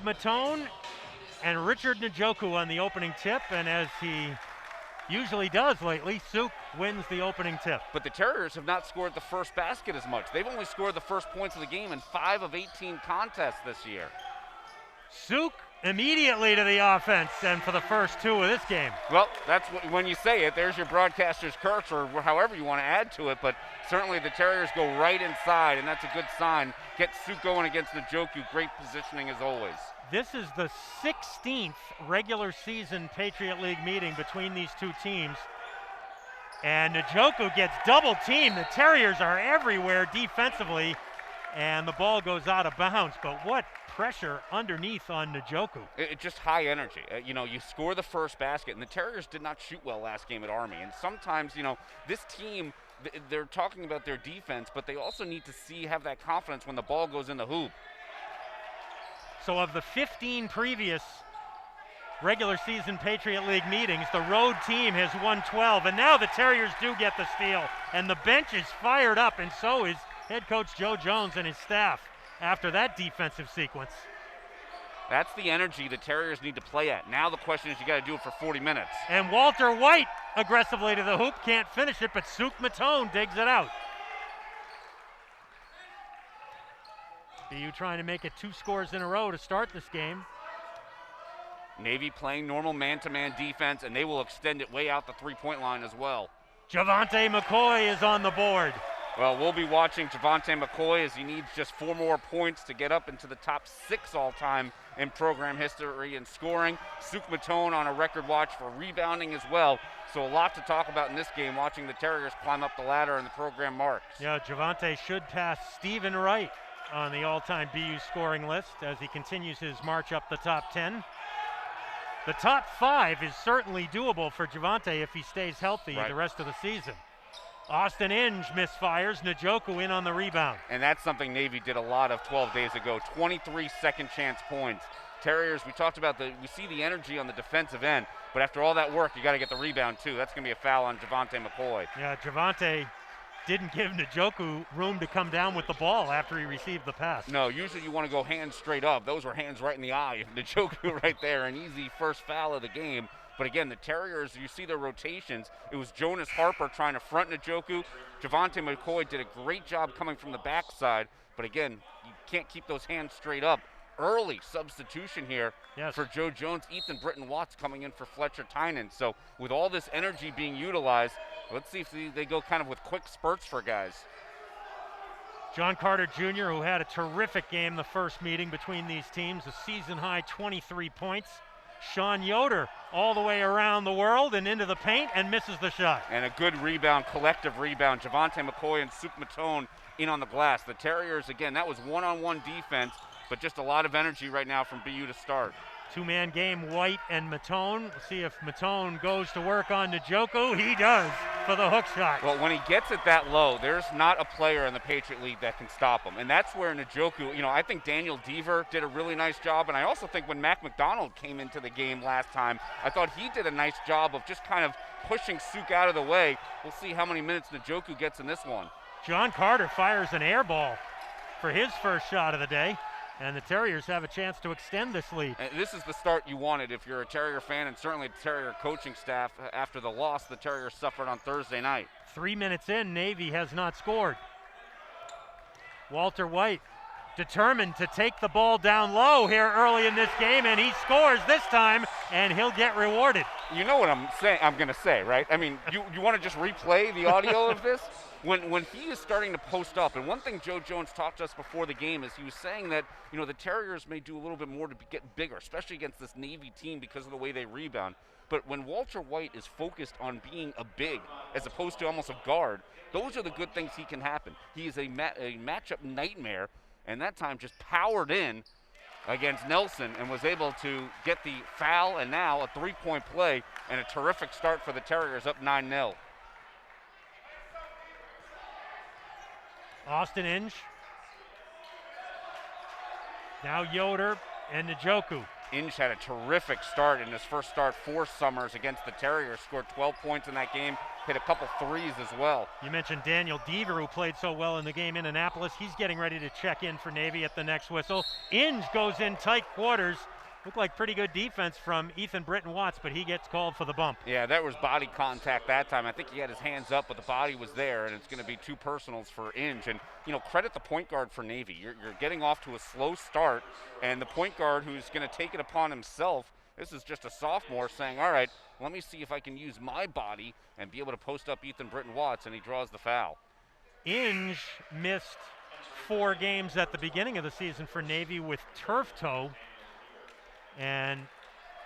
Matone and Richard Njoku on the opening tip, and as he usually does lately, Suk wins the opening tip. But the Terriers have not scored the first basket as much. They've only scored the first points of the game in 5 of 18 contests this year. Suk immediately to the offense, and for the first 2 of this game. Well, that's when you say it, there's your broadcaster's curse, or however you want to add to it, but certainly the Terriers go right inside, and that's a good sign. Get Suk going against Njoku. Great positioning as always. This is the 16th regular season Patriot League meeting between these two teams. And Njoku gets double teamed. The Terriers are everywhere defensively, and the ball goes out of bounds. But what pressure underneath on Njoku. It's just high energy. You score the first basket, and the Terriers did not shoot well last game at Army. And sometimes, this team, they're talking about their defense, but they also need to have that confidence when the ball goes in the hoop. So of the 15 previous regular season Patriot League meetings, the road team has won 12, and now the Terriers do get the steal, and the bench is fired up, and so is head coach Joe Jones and his staff after that defensive sequence. That's the energy the Terriers need to play at. Now the question is you got to do it for 40 minutes. And Walter White aggressively to the hoop, can't finish it, but Suk Matone digs it out. BU trying to make it 2 scores in a row to start this game. Navy playing normal man-to-man defense, and they will extend it way out the three-point line as well. Javante McCoy is on the board. Well, we'll be watching Javante McCoy as he needs just 4 more points to get up into the top 6 all-time in program history in scoring. Suk Matone on a record watch for rebounding as well. So a lot to talk about in this game, watching the Terriers climb up the ladder in the program marks. Yeah, Javante should pass Stephen Wright on the all-time BU scoring list as he continues his march up the top 10. The top 5 is certainly doable for Javante if he stays healthy the rest of the season. Austin Inge misfires, Njoku in on the rebound. And that's something Navy did a lot of 12 days ago, 23 second chance points. Terriers, we talked about we see the energy on the defensive end, but after all that work, you got to get the rebound too. That's going to be a foul on Javante McCoy. Yeah, Javante didn't give Njoku room to come down with the ball after he received the pass. No, usually you want to go hands straight up. Those were hands right in the eye of Njoku right there, an easy first foul of the game. But again, the Terriers, you see their rotations. It was Jonas Harper trying to front Njoku. Javante McCoy did a great job coming from the backside. But again, you can't keep those hands straight up. Early substitution here for Joe Jones. Ethan Britton Watts coming in for Fletcher Tynan. So with all this energy being utilized, let's see if they go kind of with quick spurts for guys. John Carter Jr., who had a terrific game the first meeting between these teams, a season-high 23 points. Sean Yoder all the way around the world and into the paint and misses the shot. And a good rebound, collective rebound. Javante McCoy and Suk Matone in on the glass. The Terriers, again, that was one-on-one defense, but just a lot of energy right now from BU to start. 2-man game, White and Matone. We'll see if Matone goes to work on Njoku. He does for the hook shot. Well, when he gets it that low, there's not a player in the Patriot League that can stop him. And that's where Njoku, I think Daniel Deaver did a really nice job. And I also think when Mac McDonald came into the game last time, I thought he did a nice job of just kind of pushing Suk out of the way. We'll see how many minutes Njoku gets in this one. John Carter fires an air ball for his first shot of the day. And the Terriers have a chance to extend this lead. And this is the start you wanted if you're a Terrier fan, and certainly the Terrier coaching staff after the loss the Terriers suffered on Thursday night. 3 minutes in, Navy has not scored. Walter White determined to take the ball down low here early in this game, and he scores this time, and he'll get rewarded. You know what I'm going to say, right? I mean, you want to just replay the audio of this? When he is starting to post up, and one thing Joe Jones talked to us before the game is he was saying that, the Terriers may do a little bit more to get bigger, especially against this Navy team because of the way they rebound. But when Walter White is focused on being a big as opposed to almost a guard, those are the good things he can happen. He is a matchup nightmare, and that time just powered in against Nelson and was able to get the foul and now a 3-point play and a terrific start for the Terriers up 9-0. Austin Inge. Now Yoder and Njoku. Inge had a terrific start in his first start 4 summers against the Terriers, scored 12 points in that game. hit a couple threes as well. You mentioned Daniel Deaver, who played so well in the game in Annapolis. He's getting ready to check in for Navy at the next whistle. Inge goes in tight quarters. Looked like pretty good defense from Ethan Britton-Watts, but he gets called for the bump. Yeah, that was body contact that time. I think he had his hands up, but the body was there, and it's going to be 2 personals for Inge. And, credit the point guard for Navy. You're getting off to a slow start, and the point guard who's going to take it upon himself, this is just a sophomore saying, all right, let me see if I can use my body and be able to post up Ethan Britton-Watts, and he draws the foul. Inge missed 4 games at the beginning of the season for Navy with turf toe. And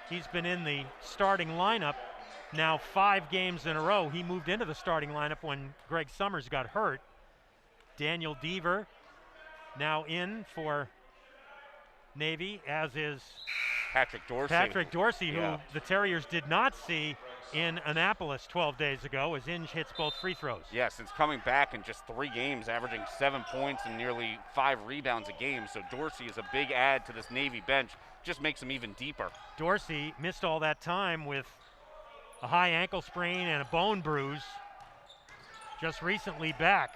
he's been in the starting lineup now 5 games in a row. He moved into the starting lineup when Greg Summers got hurt. Daniel Deaver now in for Navy, as is Patrick Dorsey, who the Terriers did not see in Annapolis 12 days ago, as Inge hits both free throws. Yeah, since coming back in just 3 games, averaging 7 points and nearly 5 rebounds a game. So Dorsey is a big add to this Navy bench. Just makes him even deeper. Dorsey missed all that time with a high ankle sprain and a bone bruise. Just recently back.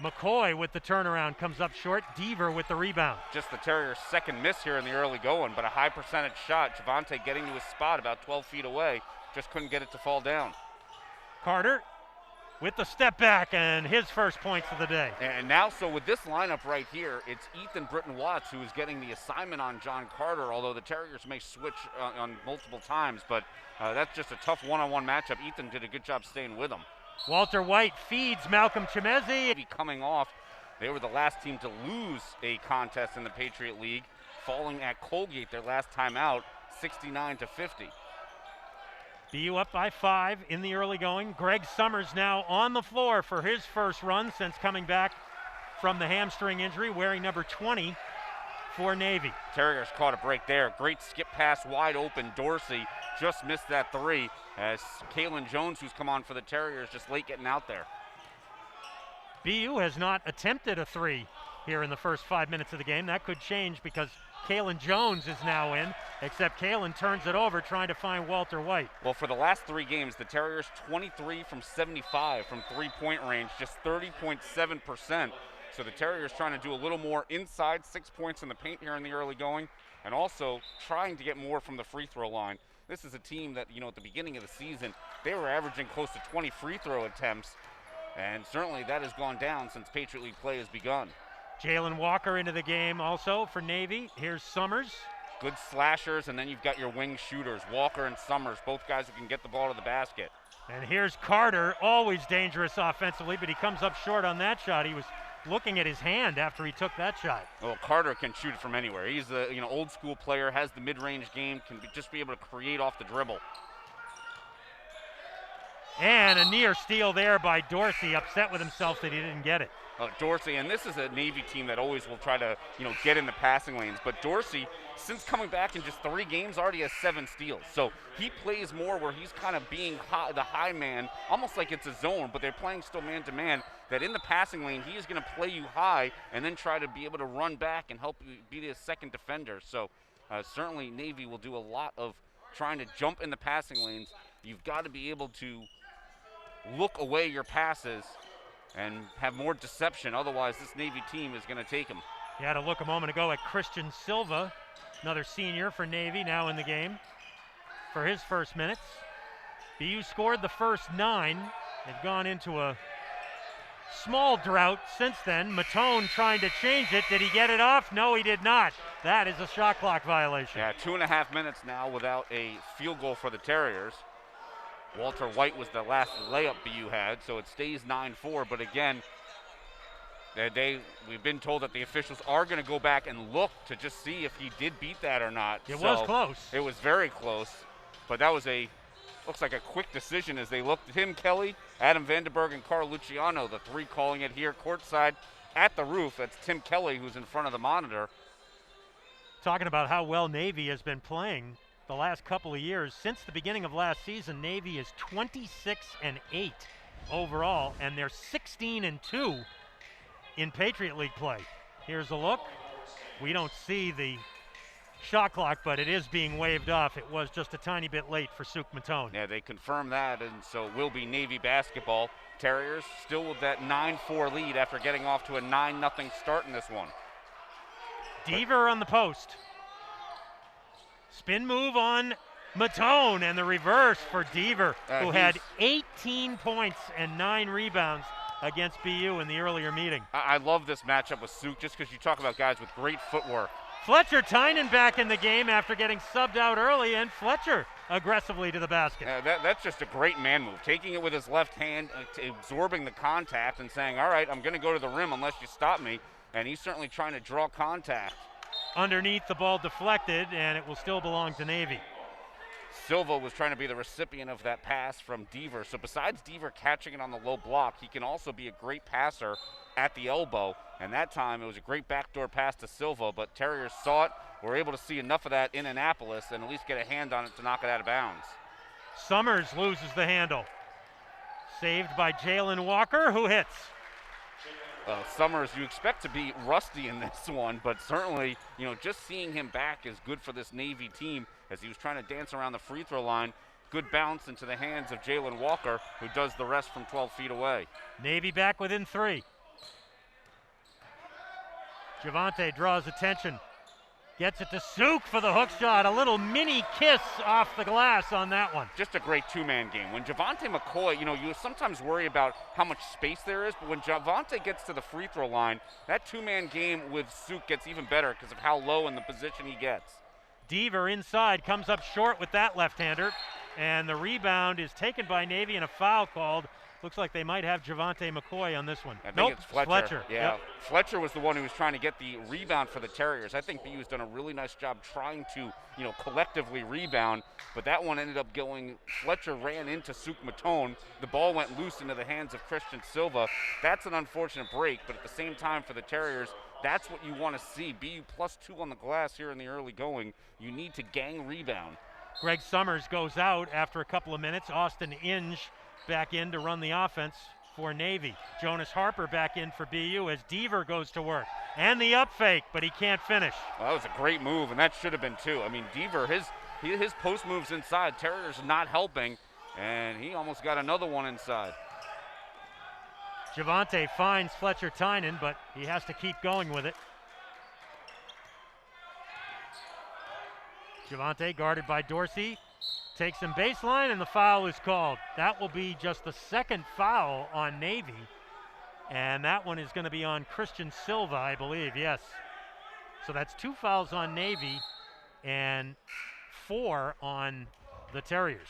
McCoy with the turnaround comes up short. Deaver with the rebound. Just the Terriers' second miss here in the early going, but a high percentage shot. Javante getting to his spot about 12 feet away. Just couldn't get it to fall down. Carter with the step back and his first points of the day. And now, so with this lineup right here, it's Ethan Britton-Watts who is getting the assignment on John Carter, although the Terriers may switch on multiple times, but that's just a tough one-on-one matchup. Ethan did a good job staying with him. Walter White feeds Malcolm Chimezi. Coming off, they were the last team to lose a contest in the Patriot League, falling at Colgate their last time out, 69-50. BU up by 5 in the early going. Greg Summers now on the floor for his first run since coming back from the hamstring injury, wearing number 20 for Navy. Terriers caught a break there. Great skip pass, wide open. Dorsey just missed that 3 as Kalen Jones, who's come on for the Terriers, just late getting out there. BU has not attempted a 3 here in the first 5 minutes of the game. That could change because Kalen Jones is now in, except Kalen turns it over trying to find Walter White. Well, for the last 3 games, the Terriers 23 from 75 from 3-point range, just 30.7%. So the Terriers trying to do a little more inside, 6 points in the paint here in the early going, and also trying to get more from the free throw line. This is a team that, at the beginning of the season, they were averaging close to 20 free throw attempts, and certainly that has gone down since Patriot League play has begun. Jalen Walker into the game also for Navy. Here's Summers. Good slashers, and then you've got your wing shooters, Walker and Summers, both guys who can get the ball to the basket. And here's Carter, always dangerous offensively, but he comes up short on that shot. He was looking at his hand after he took that shot. Well, Carter can shoot it from anywhere. He's a old school player, has the mid-range game, can just be able to create off the dribble. And a near steal there by Dorsey, upset with himself that he didn't get it. Dorsey, and this is a Navy team that always will try to, get in the passing lanes. But Dorsey, since coming back in just 3 games, already has 7 steals. So he plays more where he's kind of being the high man, almost like it's a zone, but they're playing still man-to-man, that in the passing lane, he is going to play you high and then try to be able to run back and help you be the second defender. So certainly Navy will do a lot of trying to jump in the passing lanes. You've got to be able to look away your passes and have more deception. Otherwise, this Navy team is going to take him. You had a look a moment ago at Christian Silva, another senior for Navy now in the game for his first minutes. BU scored the first 9. They've gone into a small drought since then. Matone trying to change it. Did he get it off? No, he did not. That is a shot clock violation. Yeah, 2.5 minutes now without a field goal for the Terriers. Walter White was the last layup BU had, so it stays 9-4. But again, we've been told that the officials are going to go back and look to just see if he did beat that or not. It was close. It was very close, but that was looks like a quick decision as they looked at him, Kelly, Adam Vandenberg, and Carl Luciano, the 3 calling it here courtside at the roof. That's Tim Kelly, who's in front of the monitor. Talking about how well Navy has been playing the last couple of years. Since the beginning of last season, Navy is 26-8 overall, and they're 16-2 in Patriot League play. Here's a look. We don't see the shot clock, but it is being waved off. It was just a tiny bit late for Suk Matone. Yeah, they confirmed that, and so it will be Navy basketball. Terriers still with that 9-4 lead after getting off to a 9-0 start in this one. Deaver on the post. Spin move on Matone, and the reverse for Deaver, who had 18 points and 9 rebounds against BU in the earlier meeting. I love this matchup with Suk just because you talk about guys with great footwork. Fletcher Tynan back in the game after getting subbed out early, and Fletcher aggressively to the basket. That's just a great man move, taking it with his left hand, absorbing the contact and saying, all right, I'm going to go to the rim unless you stop me, and he's certainly trying to draw contact. Underneath, the ball deflected, and it will still belong to Navy. Silva was trying to be the recipient of that pass from Deaver. So besides Deaver catching it on the low block, he can also be a great passer at the elbow. And that time it was a great backdoor pass to Silva, but Terriers saw it, were able to see enough of that in Annapolis and at least get a hand on it to knock it out of bounds. Summers loses the handle. Saved by Jalen Walker, who hits. Summers, you expect to be rusty in this one, but certainly, just seeing him back is good for this Navy team as he was trying to dance around the free throw line. Good bounce into the hands of Jalen Walker, who does the rest from 12 feet away. Navy back within 3. Javante draws attention. Gets it to Suk for the hook shot. A little mini kiss off the glass on that one. Just a great two-man game. When Javante McCoy, you sometimes worry about how much space there is, but when Javante gets to the free throw line, that two-man game with Suk gets even better because of how low in the position he gets. Deaver inside comes up short with that left-hander, and the rebound is taken by Navy and a foul called. Looks like they might have Javante McCoy on this one. I think it's Fletcher. Yeah, Yep. Fletcher was the one who was trying to get the rebound for the Terriers. I think BU's done a really nice job trying to, collectively rebound, but that one ended up going, Fletcher ran into Suk Matone. The ball went loose into the hands of Christian Silva. That's an unfortunate break, but at the same time for the Terriers, that's what you want to see. BU +2 on the glass here in the early going. You need to gang rebound. Greg Summers goes out after a couple of minutes. Austin Inge back in to run the offense for Navy. Jonas Harper back in for BU as Deaver goes to work. And the up fake, but he can't finish. Well, that was a great move, and that should have been two. I mean, Deaver, his post moves inside. Terriers not helping, and he almost got another one inside. Javante finds Fletcher Tynan, but he has to keep going with it. Javante guarded by Dorsey. Takes him baseline, and the foul is called. That will be just the second foul on Navy, and that one is going to be on Christian Silva, I believe, yes. So that's 2 fouls on Navy and 4 on the Terriers.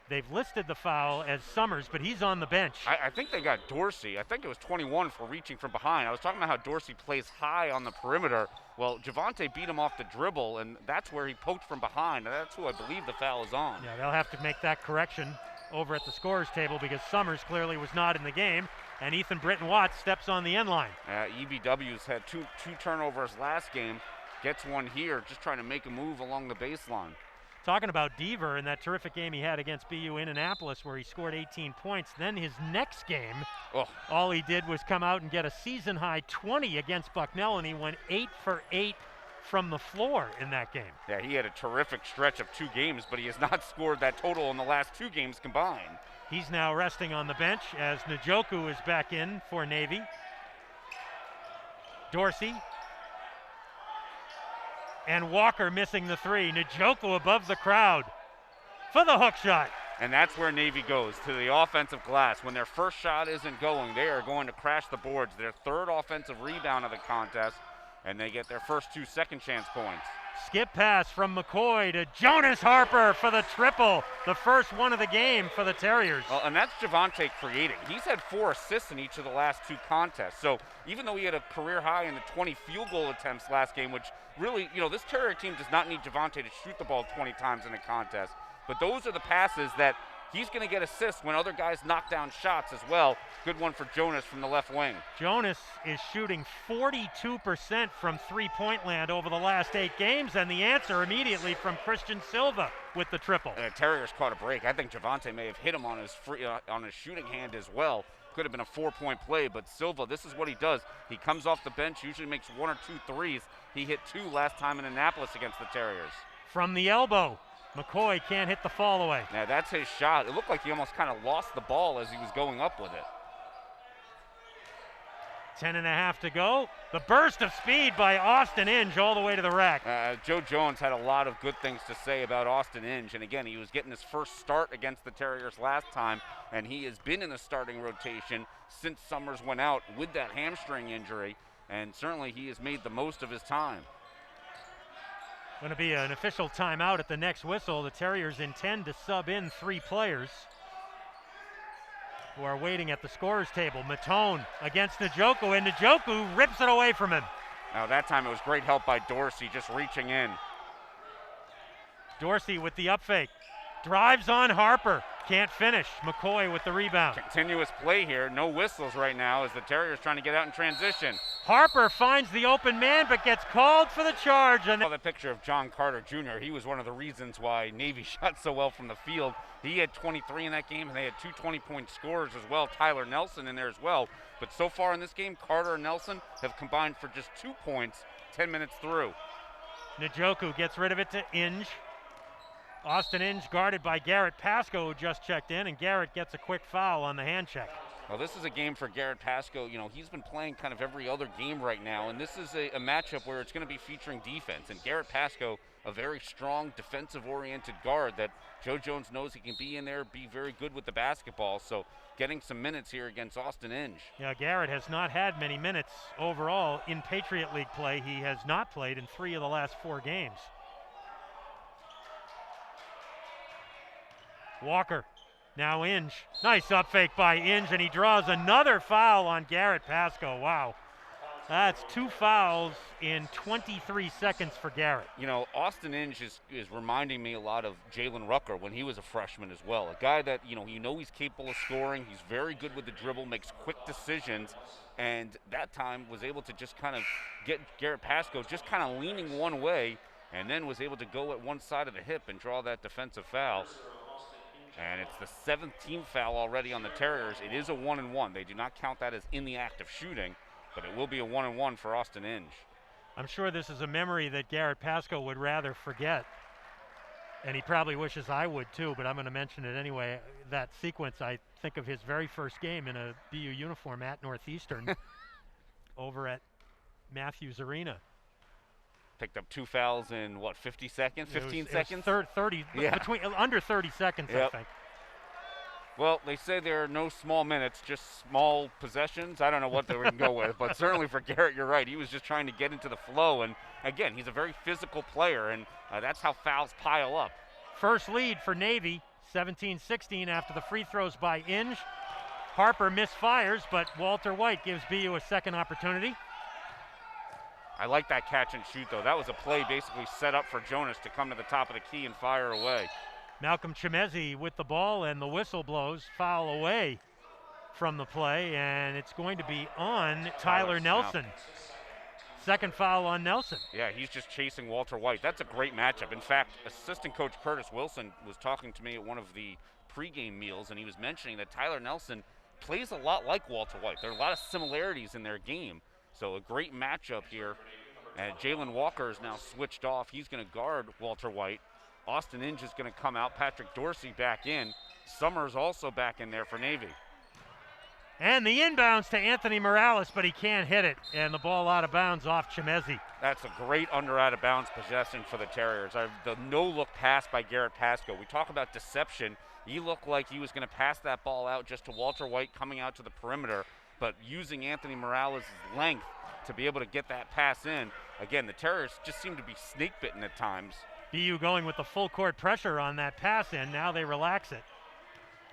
They've listed the foul as Summers, but he's on the bench. I think they got Dorsey. I think it was 21 for reaching from behind. I was talking about how Dorsey plays high on the perimeter. Well, Javante beat him off the dribble, and that's where he poked from behind. And that's who I believe the foul is on. Yeah, they'll have to make that correction over at the scorer's table because Summers clearly was not in the game, and Ethan Britton-Watts steps on the end line. EBW's had two turnovers last game. Gets one here, just trying to make a move along the baseline. Talking about Deaver in that terrific game he had against BU in Annapolis where he scored 18 points. Then his next game, all he did was come out and get a season-high 20 against Bucknell, and he went 8 for 8 from the floor in that game. Yeah, he had a terrific stretch of 2 games, but he has not scored that total in the last 2 games combined. He's now resting on the bench as Njoku is back in for Navy. Dorsey. And Walker missing the 3. Njoku above the crowd for the hook shot. And that's where Navy goes, to the offensive glass. When their first shot isn't going, they are going to crash the boards. Their 3rd offensive rebound of the contest, and they get their first 2 second chance points. Skip pass from McCoy to Jonas Harper for the triple, the first one of the game for the Terriers. Well, and that's Javante creating. He's had 4 assists in each of the last 2 contests. So even though he had a career high in the 20 field goal attempts last game, which really, this Terrier team does not need Javante to shoot the ball 20 times in a contest. But those are the passes that he's going to get assists when other guys knock down shots as well. Good one for Jonas from the left wing. Jonas is shooting 42% from three-point land over the last 8 games, and the answer immediately from Christian Silva with the triple. Terriers caught a break. I think Javante may have hit him on his shooting hand as well. could have been a 4-point play, but Silva, this is what he does. He comes off the bench, usually makes 1 or 2 threes. He hit 2 last time in Annapolis against the Terriers. From the elbow, McCoy can't hit the fall away. Now that's his shot. It looked like he almost kind of lost the ball as he was going up with it. 10.5 to go. The burst of speed by Austin Inge all the way to the rack. Joe Jones had a lot of good things to say about Austin Inge, and again, he was getting his first start against the Terriers last time, and he has been in the starting rotation since Summers went out with that hamstring injury, and certainly he has made the most of his time. Going to be an official timeout at the next whistle. The Terriers intend to sub in 3 players who are waiting at the scorer's table. Matone against Njoku, and Njoku rips it away from him. Now that time it was great help by Dorsey, just reaching in. Dorsey with the up fake. Drives on Harper. Can't finish. McCoy with the rebound. Continuous play here. No whistles right now as the Terriers trying to get out in transition. Harper finds the open man but gets called for the charge. And the picture of John Carter Jr. He was one of the reasons why Navy shot so well from the field. He had 23 in that game, and they had 2 20-point scorers as well. Tyler Nelson in there as well. But so far in this game, Carter and Nelson have combined for just 2 points 10 minutes through. Njoku gets rid of it to Inge. Austin Inge guarded by Garrett Pascoe, who just checked in, and Garrett gets a quick foul on the hand check. Well, this is a game for Garrett Pascoe. You know, he's been playing kind of every other game right now, and this is a matchup where it's going to be featuring defense. And Garrett Pascoe, a very strong defensive-oriented guard that Joe Jones knows he can be in there, be very good with the basketball. So getting some minutes here against Austin Inge. Yeah, Garrett has not had many minutes overall in Patriot League play. He has not played in 3 of the last 4 games. Walker, now Inge. Nice up fake by Inge, and he draws another foul on Garrett Pascoe. Wow. That's 2 fouls in 23 seconds for Garrett. You know, Austin Inge is reminding me a lot of Jalen Rucker when he was a freshman as well. A guy that, you know he's capable of scoring. He's very good with the dribble, makes quick decisions, and that time was able to just kind of get Garrett Pascoe just kind of leaning one way, and then was able to go at one side of the hip and draw that defensive foul. And it's the 17th foul already on the Terriers. It is a 1-and-1. They do not count that as in the act of shooting, but it will be a 1-and-1 for Austin Inge. I'm sure this is a memory that Garrett Pascoe would rather forget. And he probably wishes I would too, but I'm going to mention it anyway. That sequence, I think of his very first game in a BU uniform at Northeastern over at Matthews Arena. Picked up 2 fouls in, what, 50 seconds, 15 seconds? 30, yeah. Under 30 seconds, yep. I think. Well, they say there are no small minutes, just small possessions. I don't know what they would go with, but certainly for Garrett, you're right. He was just trying to get into the flow, and again, he's a very physical player, and that's how fouls pile up. First lead for Navy, 17-16 after the free throws by Inge. Harper misfires, but Walter White gives BU a second opportunity. I like that catch and shoot, though. That was a play basically set up for Jonas to come to the top of the key and fire away. Malcolm Chimezi with the ball, and the whistle blows, foul away from the play, and it's going to be on Tyler Nelson. Second foul on Nelson. Yeah, he's just chasing Walter White. That's a great matchup. In fact, assistant coach Curtis Wilson was talking to me at one of the pregame meals, and he was mentioning that Tyler Nelson plays a lot like Walter White. There are a lot of similarities in their game. So a great matchup here. And Jalen Walker is now switched off. He's going to guard Walter White. Austin Inge is going to come out. Patrick Dorsey back in. Summers also back in there for Navy. And the inbounds to Anthony Morales, but he can't hit it. And the ball out of bounds off Chimezi. That's a great under out of bounds possession for the Terriers. The no-look pass by Garrett Pascoe. We talk about deception. He looked like he was going to pass that ball out just to Walter White coming out to the perimeter, but using Anthony Morales' length to be able to get that pass in. Again, the Terriers just seem to be snake-bitten at times. BU going with the full court pressure on that pass in. Now they relax it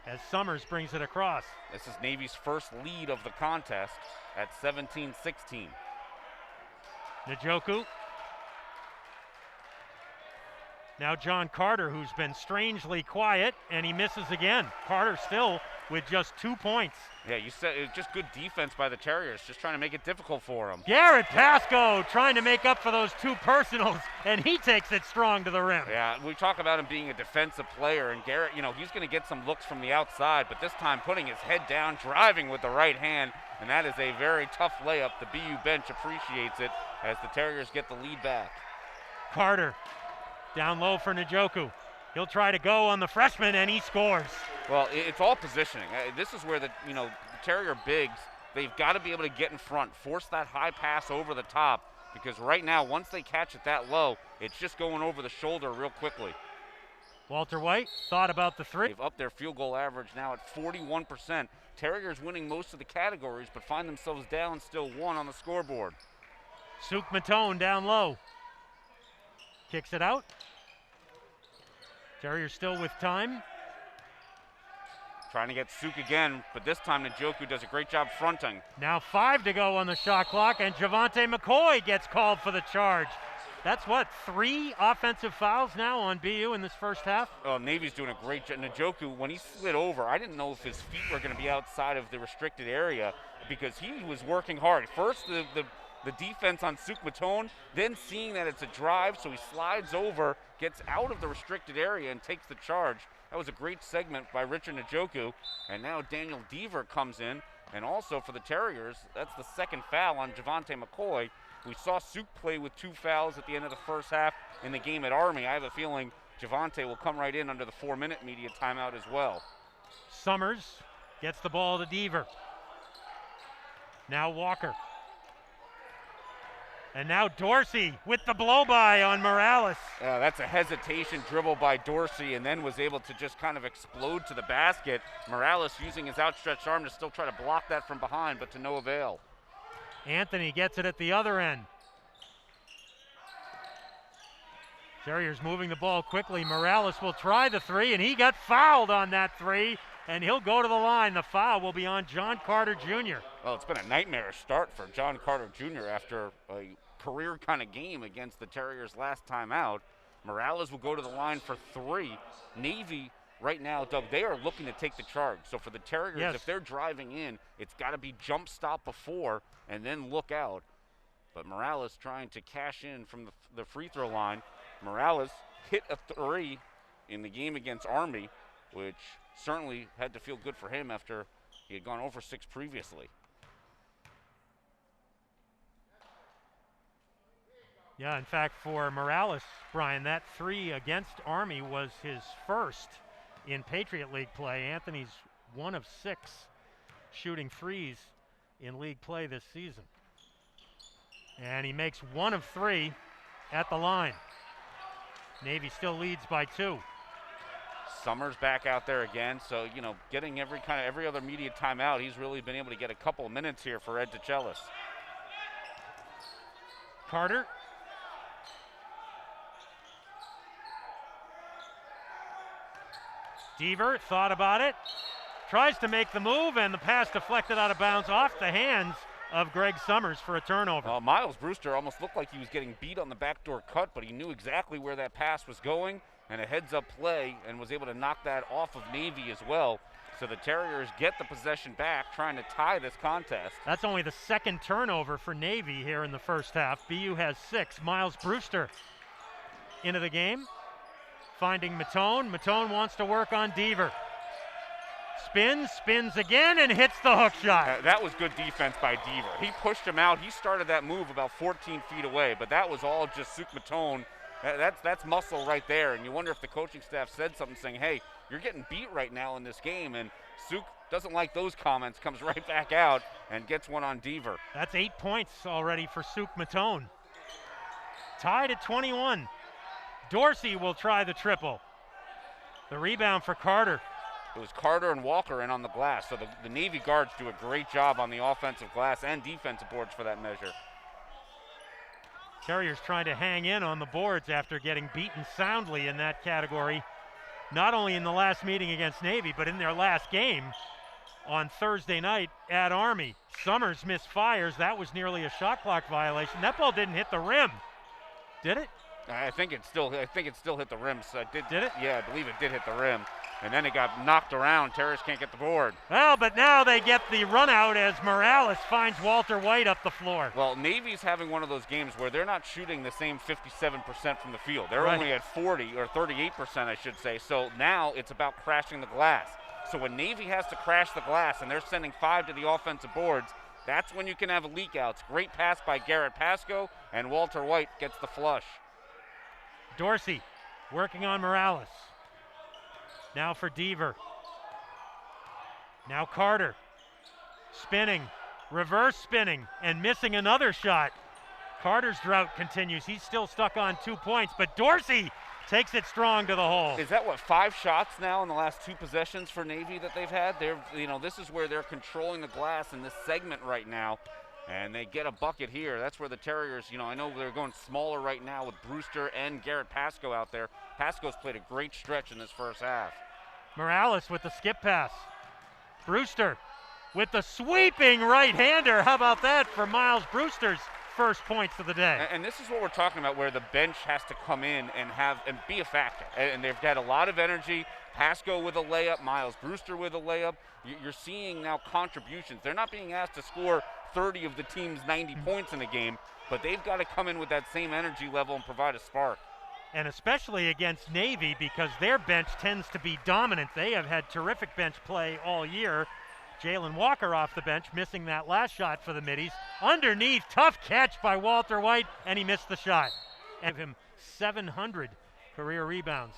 as Summers brings it across. This is Navy's first lead of the contest at 17-16. Njoku. Now John Carter, who's been strangely quiet, and he misses again. Carter still with just 2 points. Yeah, you said it was just good defense by the Terriers, just trying to make it difficult for him. Garrett Pascoe trying to make up for those 2 personals, and he takes it strong to the rim. Yeah, we talk about him being a defensive player, and Garrett, he's going to get some looks from the outside, but this time putting his head down, driving with the right hand, and that is a very tough layup. The BU bench appreciates it as the Terriers get the lead back. Carter down low for Njoku. He'll try to go on the freshman, and he scores. Well, it's all positioning. This is where the Terrier bigs, they've got to be able to get in front, force that high pass over the top, because right now, once they catch it that low, it's just going over the shoulder real quickly. Walter White thought about the 3. They've upped their field goal average now at 41%. Terriers winning most of the categories, but find themselves down still 1 on the scoreboard. Suk Matone down low. Kicks it out. Terriers still with time. Trying to get Suk again, but this time Njoku does a great job fronting. Now 5 to go on the shot clock, and Javante McCoy gets called for the charge. That's 3 offensive fouls now on BU in this first half? Oh, Navy's doing a great job. Njoku, when he slid over, I didn't know if his feet were going to be outside of the restricted area because he was working hard. First, the defense on Suk Matone, then seeing that it's a drive, so he slides over, gets out of the restricted area, and takes the charge. That was a great segment by Richard Njoku, and now Daniel Deaver comes in, and also for the Terriers, that's the second foul on Javante McCoy. We saw Suk play with 2 fouls at the end of the first half in the game at Army. I have a feeling Javante will come right in under the 4-minute media timeout as well. Summers gets the ball to Deaver. Now Walker. And now Dorsey with the blow-by on Morales. That's a hesitation dribble by Dorsey and then was able to just kind of explode to the basket. Morales using his outstretched arm to still try to block that from behind, but to no avail. Anthony gets it at the other end. Terriers moving the ball quickly. Morales will try the 3, and he got fouled on that 3, and he'll go to the line. The foul will be on John Carter Jr. Well, it's been a nightmarish start for John Carter Jr. after a career kind of game against the Terriers last time out. Morales will go to the line for 3. Navy right now, Doug, they are looking to take the charge. So for the Terriers, yes, if they're driving in, it's got to be jump stop before and then look out. But Morales trying to cash in from the free throw line. Morales hit a 3 in the game against Army, which certainly had to feel good for him after he had gone over 6 previously. Yeah, in fact, for Morales, Brian, that 3 against Army was his first in Patriot League play. Anthony's 1 of 6 shooting 3s in league play this season. And he makes 1 of 3 at the line. Navy still leads by 2. Summers back out there again, so getting every other media timeout, he's really been able to get a couple of minutes here for Ed DeChellis. Carter. Deaver thought about it, tries to make the move, and the pass deflected out of bounds off the hands of Greg Summers for a turnover. Miles Brewster almost looked like he was getting beat on the backdoor cut, but he knew exactly where that pass was going, and a heads-up play, and was able to knock that off of Navy as well. So the Terriers get the possession back, trying to tie this contest. That's only the 2nd turnover for Navy here in the first half. BU has 6. Miles Brewster into the game, finding Matone. Matone wants to work on Deaver. Spins again, and hits the hook shot. That was good defense by Deaver. He pushed him out. He started that move about 14 feet away, but that was all just Suk Matone. That's muscle right there, and you wonder if the coaching staff said something saying, hey, you're getting beat right now in this game, and Suk doesn't like those comments, comes right back out and gets one on Deaver. That's 8 points already for Suk Matone. Tied at 21. Dorsey will try the triple. The rebound for Carter. It was Carter and Walker in on the glass, so the Navy guards do a great job on the offensive glass and defensive boards for that measure. Terriers trying to hang in on the boards after getting beaten soundly in that category, not only in the last meeting against Navy, but in their last game on Thursday night at Army. Summers misfires. That was nearly a shot clock violation. That ball didn't hit the rim, did it? I think it still hit the rim. So Did it? Yeah, I believe it did hit the rim. And then it got knocked around. Terriers can't get the board. Well, but now they get the run out as Morales finds Walter White up the floor. Well, Navy's having one of those games where they're not shooting the same 57% from the field. They're Right. only at 40 or 38%, I should say. So now it's about crashing the glass. So when Navy has to crash the glass and they're sending 5 to the offensive boards, that's when you can have leak outs. Great pass by Garrett Pascoe, and Walter White gets the flush. Dorsey working on Morales. Now for Deaver. Now Carter. Spinning. Reverse spinning and missing another shot. Carter's drought continues. He's still stuck on 2 points, but Dorsey takes it strong to the hole. Is that 5 shots now in the last 2 possessions for Navy that they've had? This is where they're controlling the glass in this segment right now, and they get a bucket here. That's where the Terriers, I know they're going smaller right now with Brewster and Garrett Pascoe out there. Pascoe's played a great stretch in this first half. Morales with the skip pass. Brewster with the sweeping right-hander. How about that for Miles Brewster's first points of the day? And this is what we're talking about, where the bench has to come in and be a factor. And they've got a lot of energy. Pascoe with a layup, Miles Brewster with a layup. You're seeing now contributions. They're not being asked to score 30 of the team's 90 points in a game, but they've got to come in with that same energy level and provide a spark. And especially against Navy, because their bench tends to be dominant. They have had terrific bench play all year. Jalen Walker off the bench, missing that last shot for the Middies. Underneath, tough catch by Walter White, and he missed the shot. And him 700 career rebounds.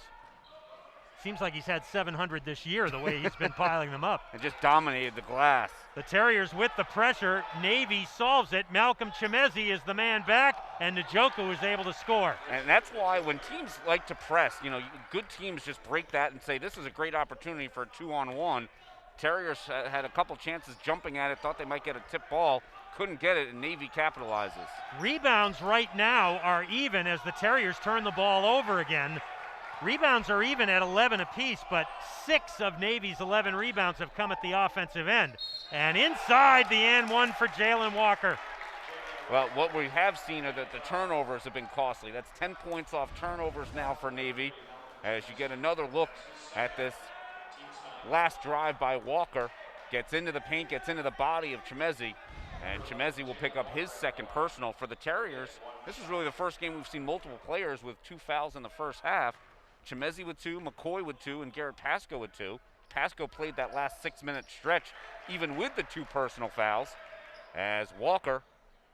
Seems like he's had 700 this year, the way he's been piling them up. And just dominated the glass. The Terriers with the pressure. Navy solves it. Malcolm Chimezi is the man back, and Njoku is able to score. And that's why when teams like to press, good teams just break that and say, this is a great opportunity for a 2-on-1. Terriers had a couple chances jumping at it, thought they might get a tip ball, couldn't get it, and Navy capitalizes. Rebounds right now are even as the Terriers turn the ball over again. Rebounds are even at 11 apiece, but 6 of Navy's 11 rebounds have come at the offensive end. And inside the and one for Jalen Walker. Well, what we have seen are that the turnovers have been costly. That's 10 points off turnovers now for Navy, as you get another look at this last drive by Walker. Gets into the paint, gets into the body of Chimezi, and Chimezi will pick up his second personal for the Terriers. This is really the first game we've seen multiple players with 2 fouls in the first half. Chimezi with 2, McCoy with 2, and Garrett Pascoe with 2. Pascoe played that last 6-minute stretch even with the 2 personal fouls, as Walker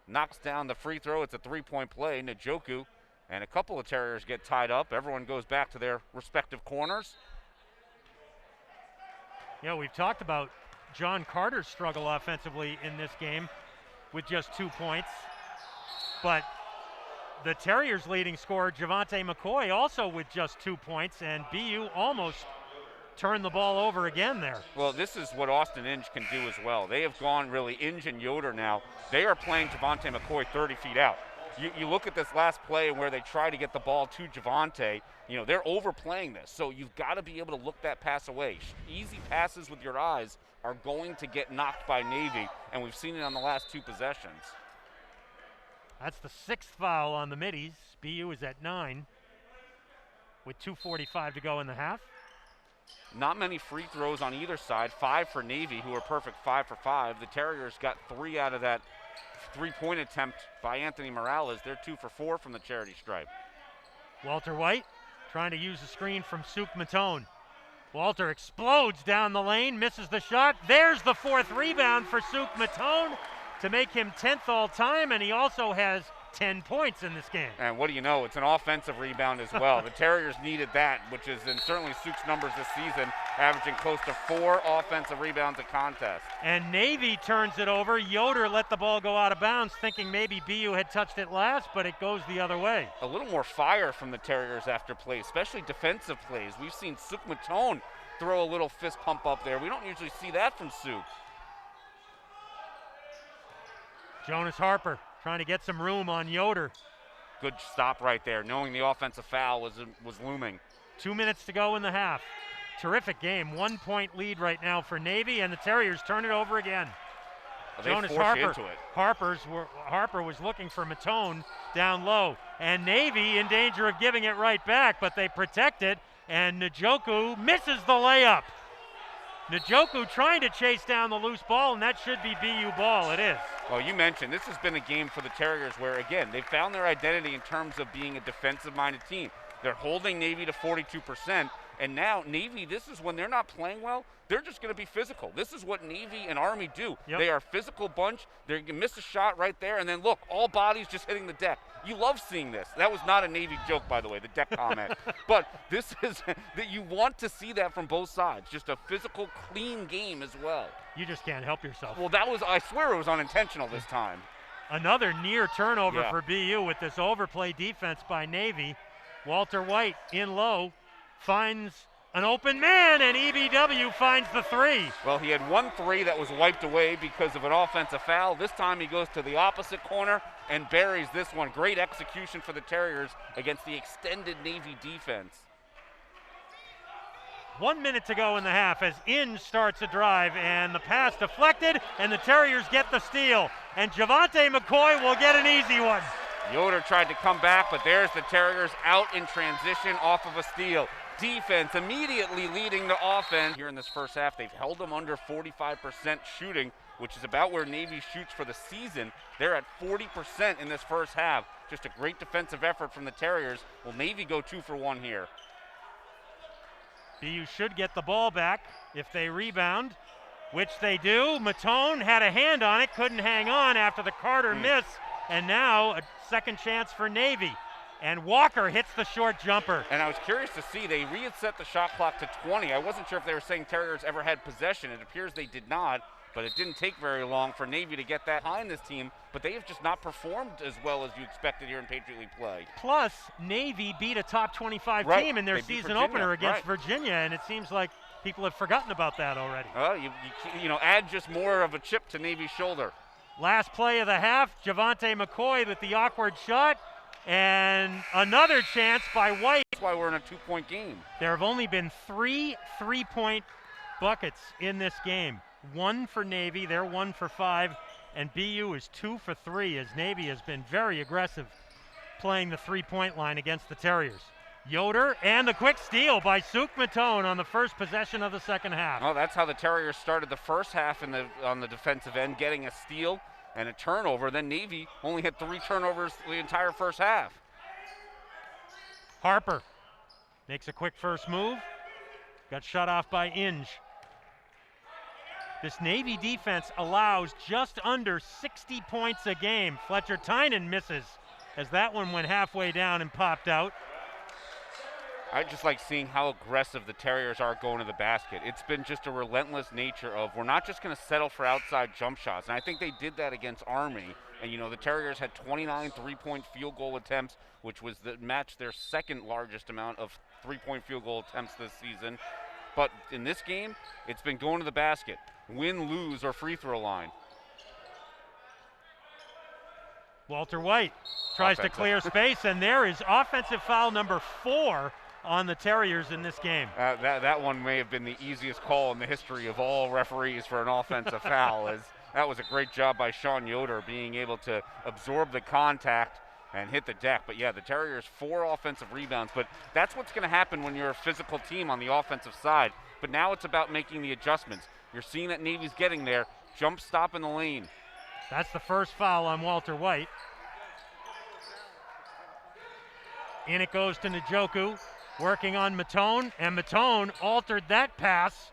knocks down the free throw. It's a 3-point play. Njoku and a couple of Terriers get tied up. Everyone goes back to their respective corners. We've talked about John Carter's struggle offensively in this game with just 2 points, but the Terriers' leading scorer, Javante McCoy, also with just 2 points, and BU almost turned the ball over again there. Well, this is what Austin Inge can do as well. They have gone really Inge and Yoder now. They are playing Javante McCoy 30 feet out. You look at this last play where they try to get the ball to Javante, they're overplaying this. So you've got to be able to look that pass away. Easy passes with your eyes are going to get knocked by Navy, and we've seen it on the last 2 possessions. That's the 6th foul on the Middies. BU is at 9 with 2:45 to go in the half. Not many free throws on either side. 5 for Navy, who are perfect 5 for 5. The Terriers got 3 out of that 3-point attempt by Anthony Morales. They're 2 for 4 from the charity stripe. Walter White trying to use the screen from Suk Matone. Walter explodes down the lane, misses the shot. There's the 4th rebound for Suk Matone to make him 10th all time, and he also has 10 points in this game. And what do you know? It's an offensive rebound as well. The Terriers needed that, which is in certainly Suk's numbers this season, averaging close to 4 offensive rebounds a contest. And Navy turns it over. Yoder let the ball go out of bounds, thinking maybe BU had touched it last, but it goes the other way. A little more fire from the Terriers after plays, especially defensive plays. We've seen Suk Matone throw a little fist pump up there. We don't usually see that from Suk. Jonas Harper trying to get some room on Yoder. Good stop right there, knowing the offensive foul was looming. 2 minutes to go in the half. Terrific game. 1-point lead right now for Navy, and the Terriers turn it over again. They Jonas force you Harper. into it. Harper was looking for Matone down low, and Navy in danger of giving it right back, but they protect it, and Njoku misses the layup. Njoku trying to chase down the loose ball, and that should be BU ball. It is. Well, you mentioned this has been a game for the Terriers where, again, they found their identity in terms of being a defensive-minded team. They're holding Navy to 42%, and now Navy, this is when they're not playing well, they're just going to be physical. This is what Navy and Army do. Yep. They are a physical bunch. They're going to miss a shot right there, and then look, all bodies just hitting the deck. You love seeing this. That was not a Navy joke, by the way, the deck comment. But this is that you want to see that from both sides. Just a physical, clean game as well. You just can't help yourself. Well, that was, I swear it was unintentional this time. Another near turnover for BU with this overplay defense by Navy. Walter White in low finds an open man, and EBW finds the three. Well, he had 1 3 that was wiped away because of an offensive foul. This time he goes to the opposite corner and buries this one. Great execution for the Terriers against the extended Navy defense. 1 minute to go in the half as Inge starts a drive, and the pass deflected, and the Terriers get the steal. And Javante McCoy will get an easy one. Yoder tried to come back, but there's the Terriers out in transition off of a steal. Defense immediately leading to offense. Here in this first half, they've held them under 45% shooting, which is about where Navy shoots for the season. They're at 40% in this first half. Just a great defensive effort from the Terriers. Will Navy go 2 for 1 here? BU should get the ball back if they rebound, which they do. Matone had a hand on it, couldn't hang on after the Carter miss, and now a second chance for Navy. And Walker hits the short jumper. And I was curious to see, they reset the shot clock to 20. I wasn't sure if they were saying Terriers ever had possession. It appears they did not, but it didn't take very long for Navy to get that high in this team, but they have just not performed as well as you expected here in Patriot League play. Plus, Navy beat a top 25 team in their season opener against Virginia, and it seems like people have forgotten about that already. Well, you know, add just more of a chip to Navy's shoulder. Last play of the half, Javante McCoy with the awkward shot, and another chance by White. That's why we're in a 2-point game. There have only been 3 3-point buckets in this game. 1 for Navy, they're 1 for 5, and BU is 2 for 3 as Navy has been very aggressive playing the 3-point line against the Terriers. Yoder and a quick steal by Suk Matone on the first possession of the second half. Well, that's how the Terriers started the first half on the defensive end, getting a steal and a turnover. Then Navy only had 3 turnovers the entire first half. Harper makes a quick first move. Got shut off by Inge. This Navy defense allows just under 60 points a game. Fletcher Tynan misses as that one went halfway down and popped out. I just like seeing how aggressive the Terriers are going to the basket. It's been just a relentless nature of we're not just going to settle for outside jump shots. And I think they did that against Army. And, you know, the Terriers had 29 3-point field goal attempts, which was matched their second largest amount of 3-point field goal attempts this season. But in this game, it's been going to the basket. Win, lose, or free throw line. Walter White tries to clear space, and there is offensive foul number 4 on the Terriers in this game. That one may have been the easiest call in the history of all referees for an offensive foul, as that was a great job by Sean Yoder being able to absorb the contact and hit the deck. But yeah, the Terriers 4 offensive rebounds, but that's what's going to happen when you're a physical team on the offensive side. But now it's about making the adjustments. You're seeing that Navy's getting there. Jump stop in the lane. That's the first foul on Walter White. In it goes to Njoku, working on Matone, and Matone altered that pass,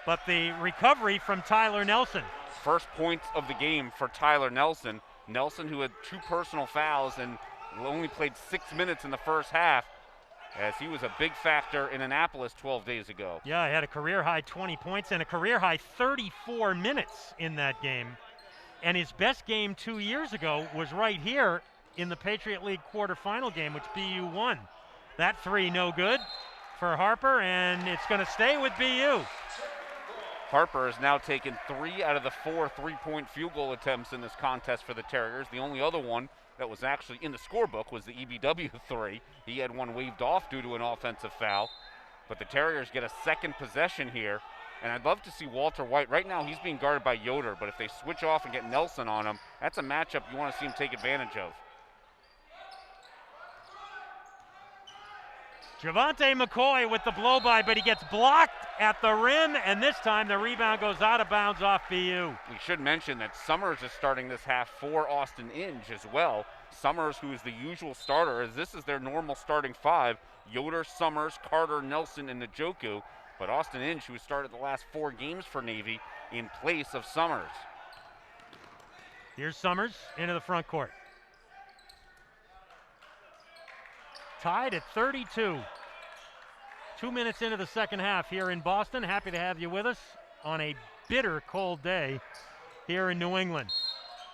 but the recovery from Tyler Nelson. First points of the game for Tyler Nelson. Nelson, who had 2 personal fouls and only played 6 minutes in the first half, as he was a big factor in Annapolis 12 days ago. Yeah, he had a career-high 20 points and a career-high 34 minutes in that game. And his best game 2 years ago was right here in the Patriot League quarterfinal game, which BU won. That 3 no good for Harper, and it's going to stay with BU. Harper has now taken 3 out of the 4 3-point field goal attempts in this contest for the Terriers. The only other one that was actually in the scorebook was the EBW 3. He had one waved off due to an offensive foul. But the Terriers get a second possession here And I'd love to see Walter White. Right now he's being guarded by Yoder, but if they switch off and get Nelson on him, that's a matchup you want to see him take advantage of. Javante McCoy with the blow-by, but he gets blocked at the rim, and this time the rebound goes out of bounds off BU. We should mention that Summers is starting this half for Austin Inge as well. Summers, who is the usual starter, as this is their normal starting five. Yoder, Summers, Carter, Nelson, and Njoku. But Austin Inge, who started the last 4 games for Navy, in place of Summers. Here's Summers into the front court. Tied at 32. 2 minutes into the second half here in Boston. Happy to have you with us on a bitter cold day here in New England.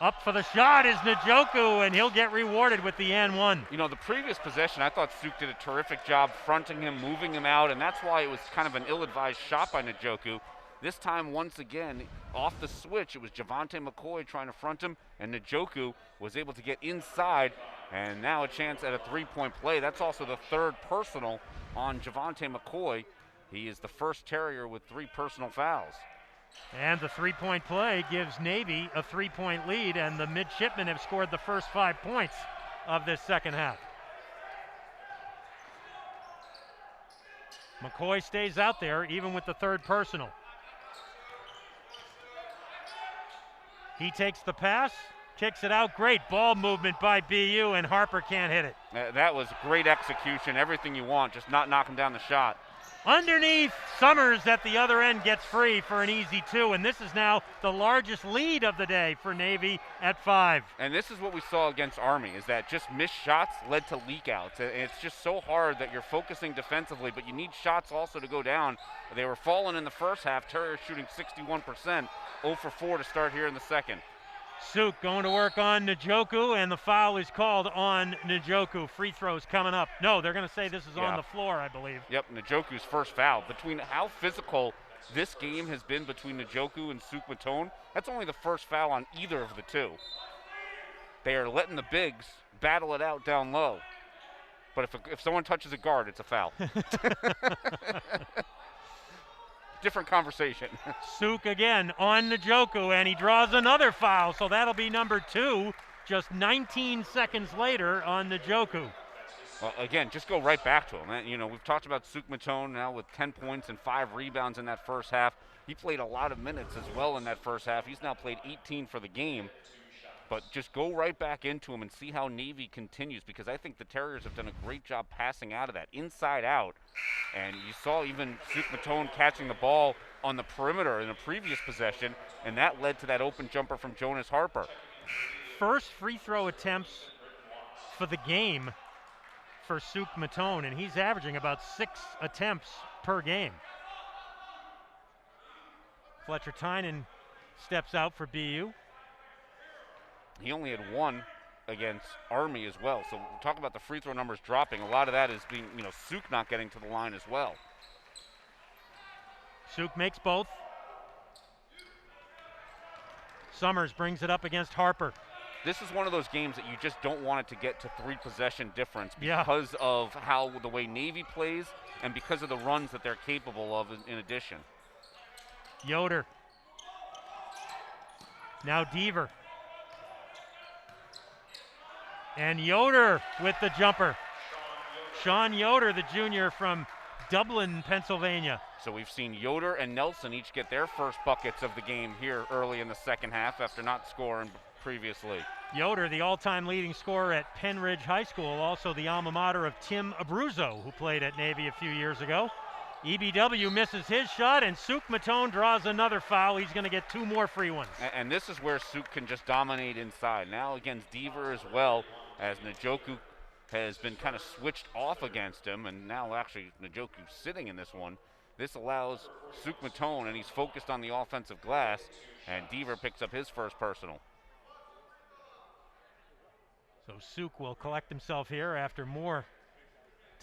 Up for the shot is Njoku, and he'll get rewarded with the and one. You know, the previous possession, I thought Suk did a terrific job fronting him, moving him out, and that's why it was kind of an ill-advised shot by Njoku. This time, once again, off the switch, it was Javante McCoy trying to front him, and Njoku was able to get inside, and now a chance at a three-point play. That's also the 3rd personal on Javante McCoy. He is the first Terrier with 3 personal fouls. And the three-point play gives Navy a 3-point lead, and the midshipmen have scored the first 5 points of this second half. McCoy stays out there even with the 3rd personal. He takes the pass, kicks it out. Great ball movement by BU, and Harper can't hit it. That was great execution, everything you want, just not knocking down the shot. Underneath, Summers at the other end gets free for an easy 2, and this is now the largest lead of the day for Navy at 5. And this is what we saw against Army, is that just missed shots led to leak-outs. And it's just so hard that you're focusing defensively, but you need shots also to go down. They were falling in the first half. Terriers shooting 61%, 0 for 4 to start here in the second. Suk going to work on Njoku, and the foul is called on Njoku. Free throws coming up. No, they're going to say this is on the floor, I believe. Yep, Njoku's first foul. Between how physical this game has been between Njoku and Suk Matone, that's only the first foul on either of the two. They are letting the bigs battle it out down low. But if someone touches a guard, it's a foul. Different conversation. Suk again on Njoku, and he draws another foul, so that'll be number 2 just 19 seconds later on Njoku. Well, again, just go right back to him. You know, we've talked about Suk Matone now with 10 points and 5 rebounds in that first half. He played a lot of minutes as well in that first half. He's now played 18 for the game. But just go right back into him and see how Navy continues, because I think the Terriers have done a great job passing out of that, inside out. And you saw even Suk Matone catching the ball on the perimeter in a previous possession, and that led to that open jumper from Jonas Harper. First free throw attempts for the game for Suk Matone, and he's averaging about 6 attempts per game. Fletcher Tynan steps out for BU. He only had 1 against Army as well. So talk about the free throw numbers dropping. A lot of that is being, you know, Suk not getting to the line as well. Suk makes both. Summers brings it up against Harper. This is one of those games that you just don't want it to get to 3 possession difference because of how the way Navy plays and because of the runs that they're capable of in addition. Yoder. Now Deaver. And Yoder with the jumper. Sean Yoder, the junior from Dublin, Pennsylvania. So we've seen Yoder and Nelson each get their first buckets of the game here early in the second half after not scoring previously. Yoder, the all-time leading scorer at Penn Ridge High School, also the alma mater of Tim Abruzzo, who played at Navy a few years ago. EBW misses his shot, and Suk Matone draws another foul. He's going to get 2 more free ones. And this is where Suk can just dominate inside. Now against Deaver as well, as Njoku has been kind of switched off against him, and now actually Njoku's sitting in this one. This allows Suk Matone, and he's focused on the offensive glass, and Deaver picks up his first personal. So Suk will collect himself here after more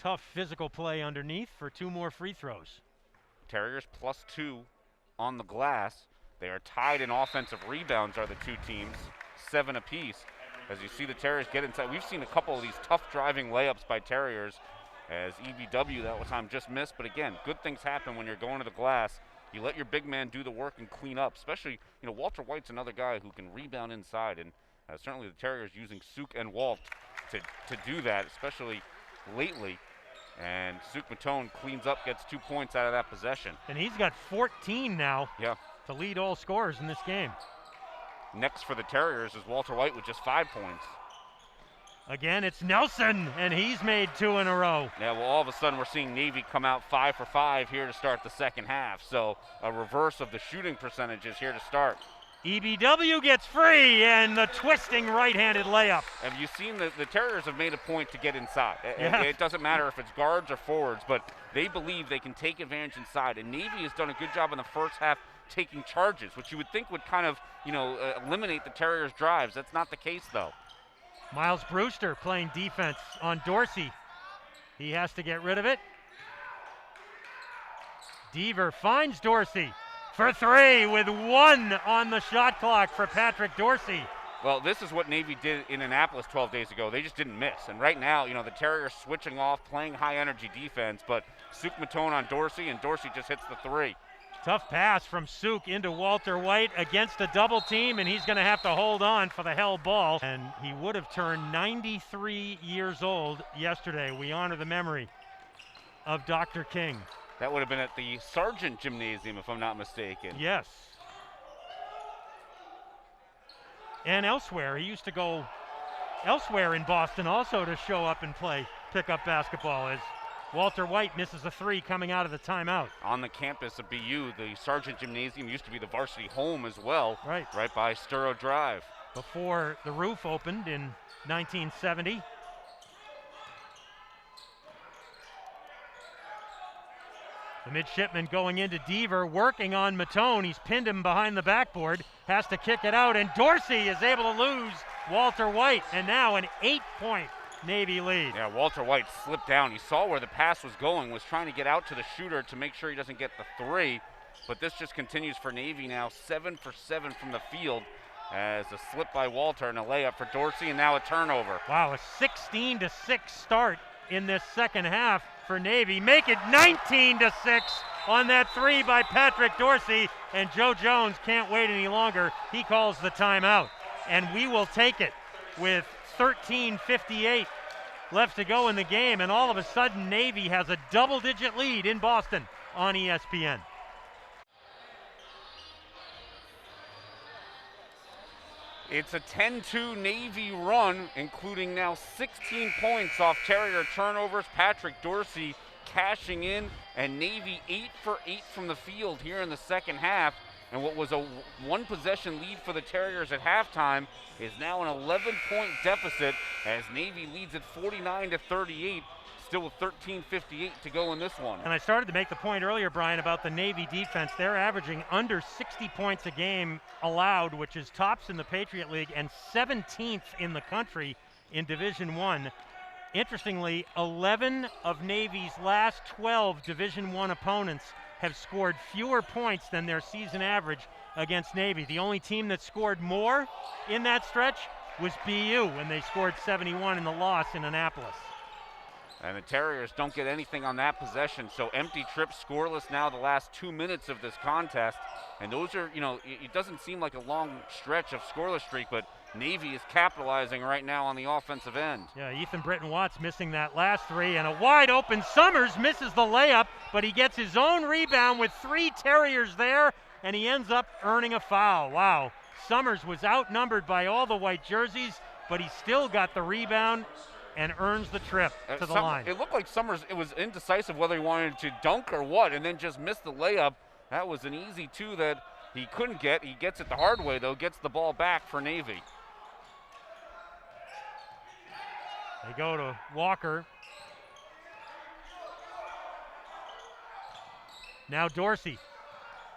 tough physical play underneath for 2 more free throws. Terriers +2 on the glass. They are tied in offensive rebounds, are the 2 teams, 7 apiece. As you see the Terriers get inside. We've seen a couple of these tough driving layups by Terriers as EBW that time just missed. But again, good things happen when you're going to the glass. You let your big man do the work and clean up, especially, Walter White's another guy who can rebound inside, and certainly the Terriers using Suk and Walt to do that, especially lately. And Suk Matone cleans up, gets 2 points out of that possession. And he's got 14 now to lead all scorers in this game. Next for the Terriers is Walter White with just 5 points. Again, it's Nelson, and he's made 2 in a row. Yeah, well, all of a sudden we're seeing Navy come out 5 for 5 here to start the second half. So a reverse of the shooting percentages here to start. EBW gets free, and the twisting right-handed layup. Have you seen the Terriers have made a point to get inside? Yeah. It doesn't matter if it's guards or forwards, but they believe they can take advantage inside. And Navy has done a good job in the first half taking charges, which you would think would kind of, eliminate the Terriers' drives. That's not the case, though. Miles Brewster playing defense on Dorsey. He has to get rid of it. Deaver finds Dorsey for 3 with 1 on the shot clock for Patrick Dorsey. Well, this is what Navy did in Annapolis 12 days ago. They just didn't miss. And right now, the Terriers switching off, playing high-energy defense, but Suk Matone on Dorsey, and Dorsey just hits the 3. Tough pass from Suk into Walter White against a double team, and he's going to have to hold on for the held ball. And he would have turned 93 years old yesterday. We honor the memory of Dr. King. That would have been at the Sargent Gymnasium, if I'm not mistaken. Yes. And elsewhere. He used to go elsewhere in Boston also to show up and play pickup basketball as Walter White misses a 3 coming out of the timeout. On the campus of BU, the Sargent Gymnasium used to be the varsity home as well. Right by Sturo Drive. Before the roof opened in 1970. The midshipman going into Deaver, working on Matone. He's pinned him behind the backboard, has to kick it out, and Dorsey is able to lose Walter White, and now an 8-point Navy lead. Yeah, Walter White slipped down. He saw where the pass was going, was trying to get out to the shooter to make sure he doesn't get the 3, but this just continues for Navy now, 7 for 7 from the field, as a slip by Walter and a layup for Dorsey, and now a turnover. Wow, a 16-6 start in this second half for Navy. Make it 19-6 on that 3 by Patrick Dorsey, and Joe Jones can't wait any longer. He calls the timeout, and we will take it with 13:58 left to go in the game, and all of a sudden Navy has a double-digit lead in Boston on ESPN. It's a 10-2 Navy run, including now 16 points off Terrier turnovers. Patrick Dorsey cashing in, and Navy 8 for 8 from the field here in the second half. And what was a 1-possession lead for the Terriers at halftime is now an 11-point deficit as Navy leads at 49-38. Still with 13:58 to go in this one. And I started to make the point earlier, Brian, about the Navy defense. They're averaging under 60 points a game allowed, which is tops in the Patriot League and 17th in the country in Division I. Interestingly, 11 of Navy's last 12 Division I opponents have scored fewer points than their season average against Navy. The only team that scored more in that stretch was BU when they scored 71 in the loss in Annapolis. And the Terriers don't get anything on that possession, so empty trips, scoreless now the last 2 minutes of this contest. And those are, it doesn't seem like a long stretch of scoreless streak, but Navy is capitalizing right now on the offensive end. Yeah, Ethan Britton-Watts missing that last 3, and a wide open Summers misses the layup, but he gets his own rebound with 3 Terriers there, and he ends up earning a foul. Wow, Summers was outnumbered by all the white jerseys, but he still got the rebound and earns the trip to the line. It looked like Summers, it was indecisive whether he wanted to dunk or what, and then just missed the layup. That was an easy 2 that he couldn't get. He gets it the hard way, though, gets the ball back for Navy. They go to Walker. Now Dorsey,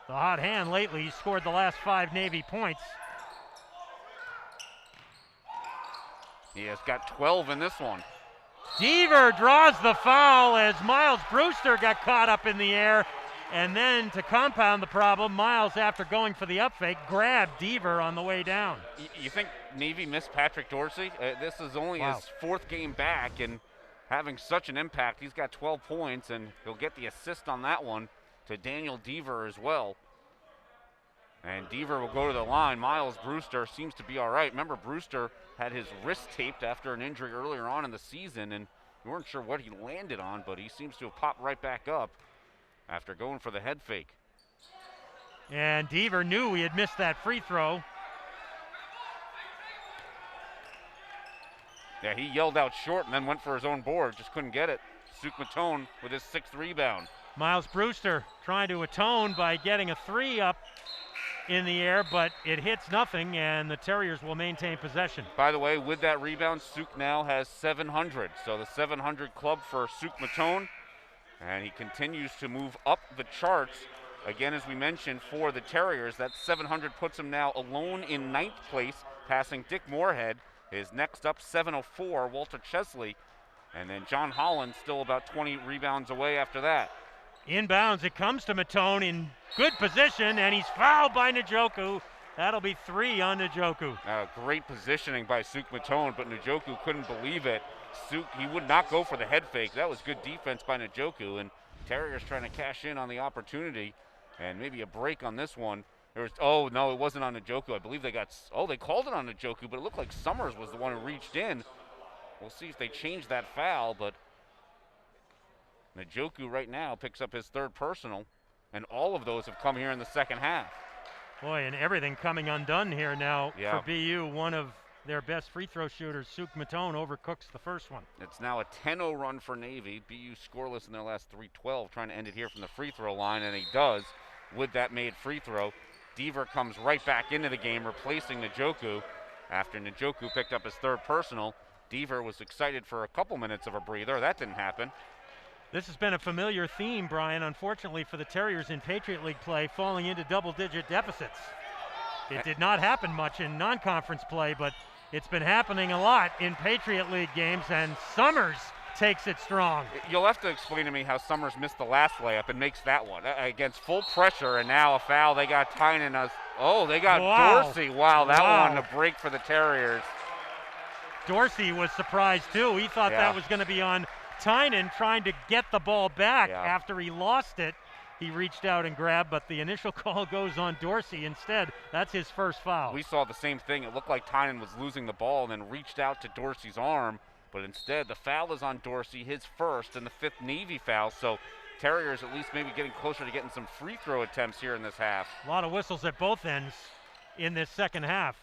the hot hand lately. He scored the last 5 Navy points. He has got 12 in this one. Deaver draws the foul as Miles Brewster got caught up in the air. And then to compound the problem, Miles, after going for the up fake, grabbed Deaver on the way down. You think Navy missed Patrick Dorsey? This is only his 4th game back, and having such an impact. He's got 12 points, and he'll get the assist on that one to Daniel Deaver as well. And Deaver will go to the line. Miles Brewster seems to be all right. Remember, Brewster had his wrist taped after an injury earlier on in the season, and we weren't sure what he landed on, but he seems to have popped right back up after going for the head fake. And Deaver knew he had missed that free throw. Yeah, he yelled out short and then went for his own board, just couldn't get it. Suk Matone with his 6th rebound. Miles Brewster trying to atone by getting a 3 up in the air, but it hits nothing, and the Terriers will maintain possession. By the way, with that rebound, Suk now has 700. So the 700 club for Suk Matone, and he continues to move up the charts. Again, as we mentioned, for the Terriers, that 700 puts him now alone in 9th place, passing Dick Moorhead. His next up, 704, Walter Chesley. And then John Holland still about 20 rebounds away after that. Inbounds, it comes to Matone in good position, and he's fouled by Njoku. That'll be 3 on Njoku. Great positioning by Suk Matone, but Njoku couldn't believe it. Suk, he would not go for the head fake. That was good defense by Njoku, and Terriers trying to cash in on the opportunity, and maybe a break on this one. Oh, no, it wasn't on Njoku. I believe they called it on Njoku, but it looked like Summers was the one who reached in. We'll see if they change that foul, but Njoku right now picks up his 3rd personal, and all of those have come here in the second half. Boy, and everything coming undone here now Yeah. for BU. One of their best free throw shooters, Suk Matone, overcooks the first one. It's now a 10-0 run for Navy. BU scoreless in their last 3-12, trying to end it here from the free throw line, and he does with that made free throw. Deaver comes right back into the game, replacing Njoku. After Njoku picked up his 3rd personal, Deaver was excited for a couple minutes of a breather. That didn't happen. This has been a familiar theme, Brian, unfortunately for the Terriers in Patriot League play, falling into double-digit deficits. It did not happen much in non-conference play, but it's been happening a lot in Patriot League games, and Summers takes it strong. You'll have to explain to me how Summers missed the last layup and makes that one against full pressure, and now a foul. They got Tynan. They got Dorsey. Wow, that one a break for the Terriers. Dorsey was surprised too. He thought that was going to be on Tynan trying to get the ball back after he lost it. He reached out and grabbed, but the initial call goes on Dorsey instead. That's his first foul. We saw the same thing. It looked like Tynan was losing the ball and then reached out to Dorsey's arm. But instead, the foul is on Dorsey, his 1st, and the 5th Navy foul. So Terriers at least maybe getting closer to getting some free throw attempts here in this half. A lot of whistles at both ends in this second half.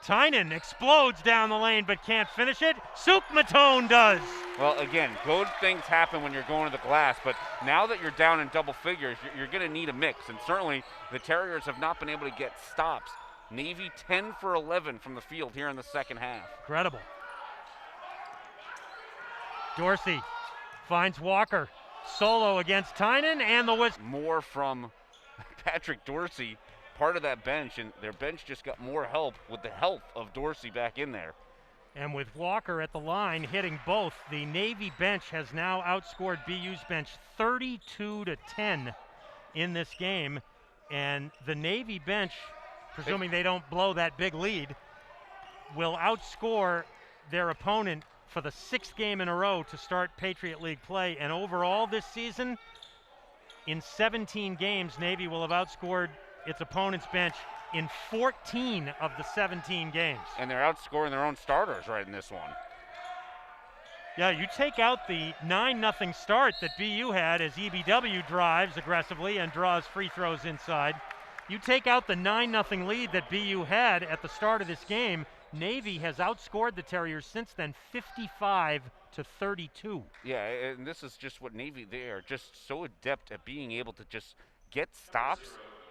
Tynan explodes down the lane but can't finish it. Suk Matone does. Well, again, good things happen when you're going to the glass, but now that you're down in double figures, you're going to need a mix. And certainly the Terriers have not been able to get stops. Navy 10 for 11 from the field here in the second half. Incredible. Dorsey finds Walker. Solo against Tynan, and the whistle. More from Patrick Dorsey, part of that bench, and their bench just got more help with the health of Dorsey back in there. And with Walker at the line hitting both, the Navy bench has now outscored BU's bench 32-10 in this game. And the Navy bench, presuming they don't blow that big lead, will outscore their opponent for the 6th game in a row to start Patriot League play. And overall this season, in 17 games, Navy will have outscored its opponent's bench in 14 of the 17 games. And they're outscoring their own starters right in this one. Yeah, you take out the 9-0 start that BU had as EBW drives aggressively and draws free throws inside. You take out the 9-0 lead that BU had at the start of this game, Navy has outscored the Terriers since then 55-32. Yeah, and this is just what Navy, they are just so adept at being able to just get stops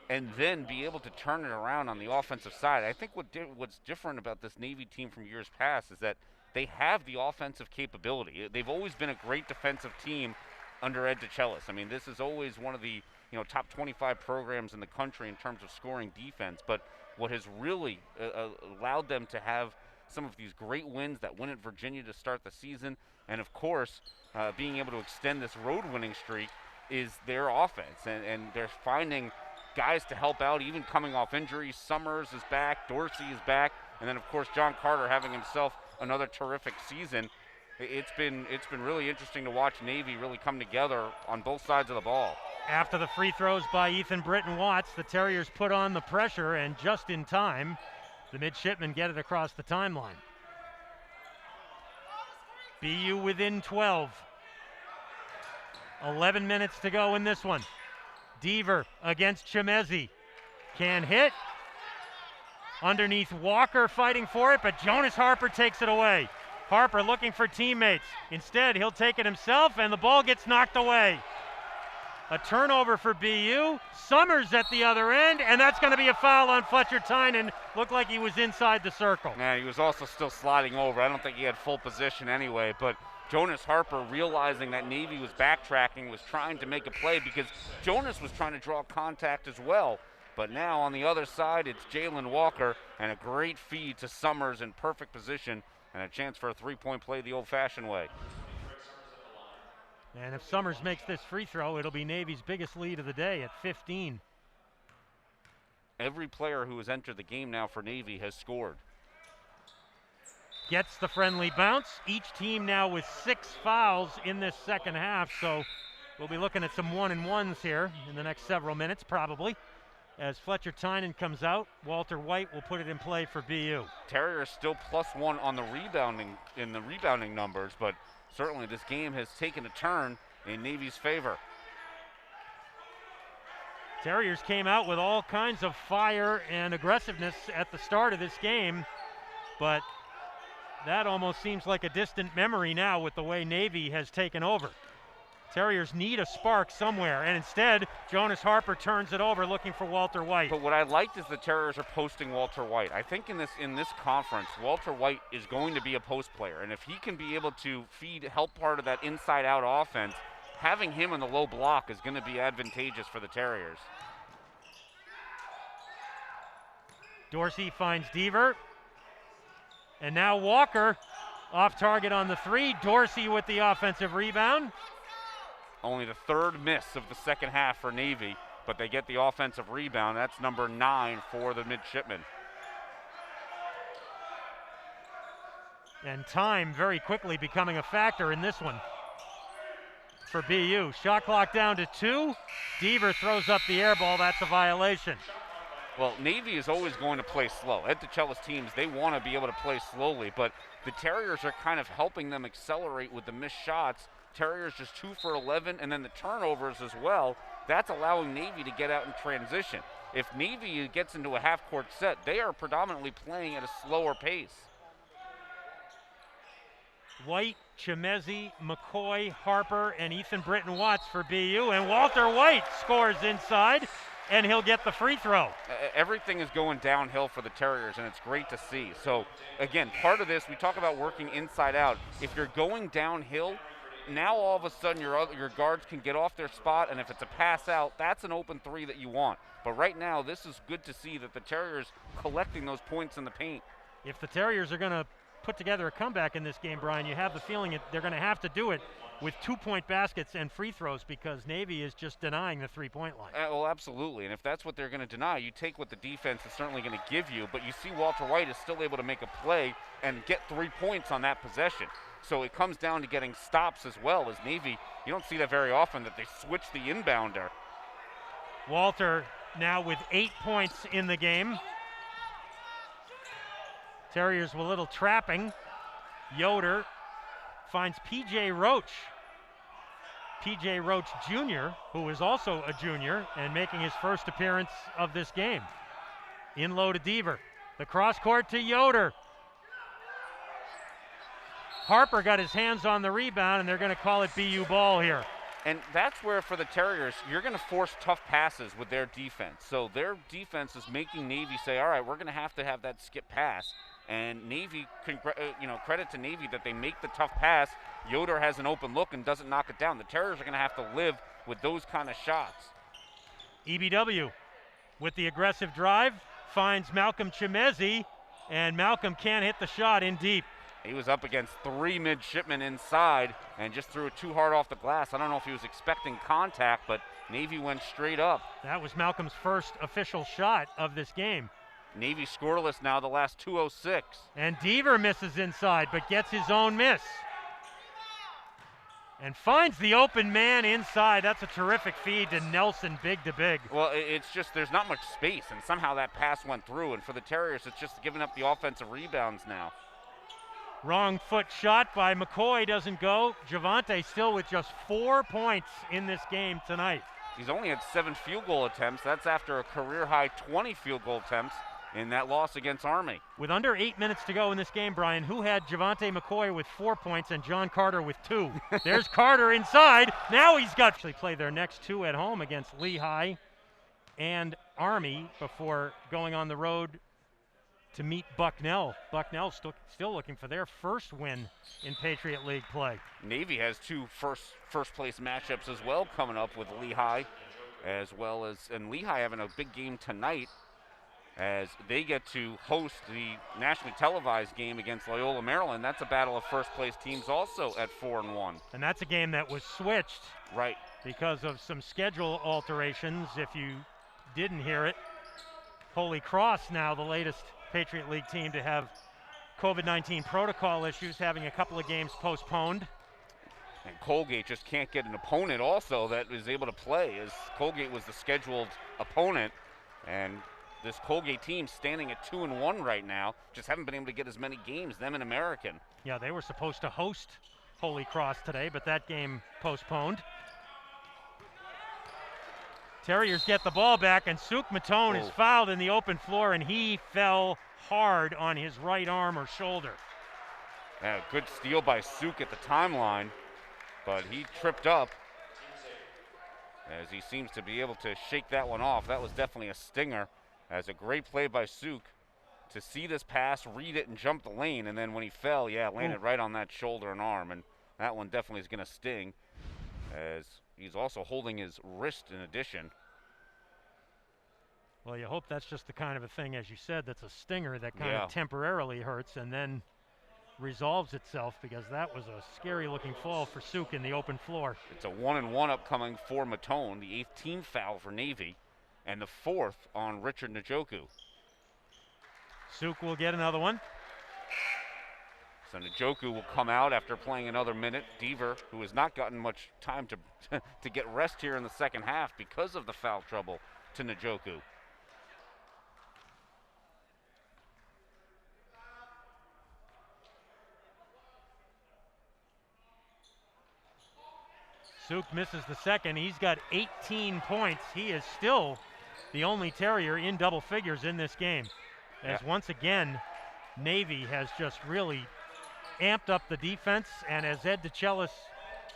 and then be able to turn it around on the offensive side. I think what's different about this Navy team from years past is that they have the offensive capability. They've always been a great defensive team under Ed DeChellis. I mean, this is always one of the top 25 programs in the country in terms of scoring defense, but what has really allowed them to have some of these great wins, that win at Virginia to start the season, and of course being able to extend this road winning streak, is their offense, and they're finding guys to help out even coming off injuries. Summers is back, Dorsey is back, and then of course John Carter having himself another terrific season. It's been really interesting to watch Navy really come together on both sides of the ball. After the free throws by Ethan Britton Watts, the Terriers put on the pressure, and just in time, the midshipmen get it across the timeline. BU within 12. 11 minutes to go in this one. Deaver against Chimezi. Can hit. Underneath Walker fighting for it, but Jonas Harper takes it away. Harper looking for teammates. Instead, he'll take it himself, and the ball gets knocked away. A turnover for BU. Summers at the other end, and that's going to be a foul on Fletcher Tynan. Looked like he was inside the circle. Yeah, he was also still sliding over. I don't think he had full position anyway, but Jonas Harper, realizing that Navy was backtracking, was trying to make a play because Jonas was trying to draw contact as well. But now on the other side, it's Jalen Walker, and a great feed to Summers in perfect position, and a chance for a three-point play the old-fashioned way. And if Summers makes this free throw, it'll be Navy's biggest lead of the day at 15. Every player who has entered the game now for Navy has scored. Gets the friendly bounce. Each team now with 6 fouls in this second half, so we'll be looking at some 1-and-1s here in the next several minutes probably. As Fletcher Tynan comes out, Walter White will put it in play for BU. Terriers still +1 on the rebounding numbers, but certainly this game has taken a turn in Navy's favor. Terriers came out with all kinds of fire and aggressiveness at the start of this game, but that almost seems like a distant memory now with the way Navy has taken over. Terriers need a spark somewhere, and instead, Jonas Harper turns it over looking for Walter White. But what I liked is the Terriers are posting Walter White. I think in this conference, Walter White is going to be a post player, and if he can be able to help part of that inside-out offense, having him in the low block is going to be advantageous for the Terriers. Dorsey finds Deaver. And now Walker off target on the 3. Dorsey with the offensive rebound. Only the 3rd miss of the second half for Navy, but they get the offensive rebound. That's number 9 for the midshipmen. And time very quickly becoming a factor in this one for BU. Shot clock down to 2. Deaver throws up the air ball. That's a violation. Well, Navy is always going to play slow. Ed Tuchella's teams, they want to be able to play slowly, but the Terriers are kind of helping them accelerate with the missed shots. Terriers just 2 for 11, and then the turnovers as well. That's allowing Navy to get out in transition. If Navy gets into a half-court set, they are predominantly playing at a slower pace. White, Chimezi, McCoy, Harper, and Ethan Britton Watts for BU, and Walter White scores inside, and he'll get the free throw. Everything is going downhill for the Terriers, and it's great to see. So, again, part of this, we talk about working inside out. If you're going downhill, now all of a sudden your guards can get off their spot, and if it's a pass out, that's an open 3 that you want. But right now, this is good to see that the Terriers collecting those points in the paint. If the Terriers are going to put together a comeback in this game, Brian, you have the feeling that they're going to have to do it with 2-point baskets and free throws because Navy is just denying the 3-point line. Well, absolutely, and if that's what they're going to deny, you take what the defense is certainly going to give you, but you see Walter White is still able to make a play and get 3 points on that possession. So it comes down to getting stops as well as Navy. You don't see that very often that they switch the inbounder. Walter now with 8 points in the game. Terriers with a little trapping. Yoder finds P.J. Roach. P.J. Roach Jr., who is also a junior and making his first appearance of this game. In low to Deaver. The cross court to Yoder. Harper got his hands on the rebound, and they're going to call it BU ball here. And that's where, for the Terriers, you're going to force tough passes with their defense. So their defense is making Navy say, all right, we're going to have that skip pass. And Navy, credit to Navy that they make the tough pass. Yoder has an open look and doesn't knock it down. The Terriers are going to have to live with those kind of shots. EBW with the aggressive drive finds Malcolm Chimezi, and Malcolm can't hit the shot in deep. He was up against 3 midshipmen inside and just threw it too hard off the glass. I don't know if he was expecting contact, but Navy went straight up. That was Malcolm's first official shot of this game. Navy scoreless now the last 2:06. And Deaver misses inside, but gets his own miss. And finds the open man inside. That's a terrific feed to Nelson, big to big. Well, it's just there's not much space, and somehow that pass went through. And for the Terriers, it's just giving up the offensive rebounds now. Wrong foot shot by McCoy doesn't go. Javante still with just 4 points in this game tonight. He's only had 7 field goal attempts. That's after a career-high 20 field goal attempts in that loss against Army. With under 8 minutes to go in this game, Brian, who had Javante McCoy with 4 points and John Carter with 2? There's Carter inside. Now he's got to play their next 2 at home against Lehigh and Army before going on the road to meet Bucknell. Bucknell still looking for their first win in Patriot League play. Navy has 2 first place matchups as well coming up with Lehigh, as well as, and Lehigh having a big game tonight as they get to host the nationally televised game against Loyola Maryland. That's a battle of first place teams also at 4-1. And that's a game that was switched right because of some schedule alterations. If you didn't hear it, Holy Cross now the latest Patriot League team to have COVID-19 protocol issues, having a couple of games postponed. And Colgate just can't get an opponent also that is able to play, as Colgate was the scheduled opponent, and this Colgate team standing at 2-1 right now, just haven't been able to get as many games, them and American. Yeah, they were supposed to host Holy Cross today, but that game postponed. Terriers get the ball back, and Suk Matone is fouled in the open floor, and he fell hard on his right arm or shoulder. Yeah, good steal by Suk at the timeline, but he tripped up as he seems to be able to shake that one off. That was definitely a stinger. As a great play by Suk to see this pass, read it, and jump the lane. And then when he fell, landed right on that shoulder and arm. And that one definitely is going to sting, as he's also holding his wrist in addition. Well, you hope that's just the kind of a thing, as you said, that's a stinger that kind of temporarily hurts and then resolves itself, because that was a scary-looking fall for Suk in the open floor. It's a 1-and-1 upcoming for Matone, the 8th team foul for Navy, and the 4th on Richard Njoku. Suk will get another one. So Njoku will come out after playing another minute. Deaver, who has not gotten much time to to get rest here in the second half because of the foul trouble to Njoku. Suk misses the second. He's got 18 points. He is still the only Terrier in double figures in this game. As once again, Navy has just really amped up the defense, and as Ed DeChellis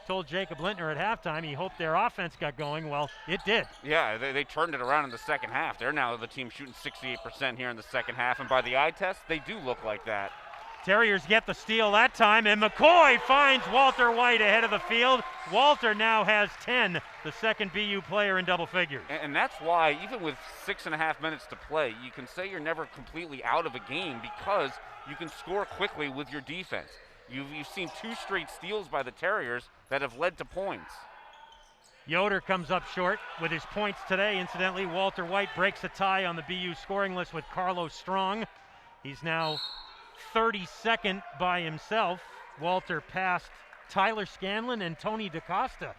told Jacob Lintner at halftime, he hoped their offense got going. Well, it did. Yeah, they turned it around in the second half. They're now the team shooting 68% here in the second half, and by the eye test, they do look like that. Terriers get the steal that time, and McCoy finds Walter White ahead of the field. Walter now has 10, the second BU player in double figures. And that's why, even with 6.5 minutes to play, you can say you're never completely out of a game, because you can score quickly with your defense. You've seen 2 straight steals by the Terriers that have led to points. Yoder comes up short with his points today. Incidentally, Walter White breaks a tie on the BU scoring list with Carlos Strong. He's now 32nd by himself. Walter passed Tyler Scanlon and Tony DaCosta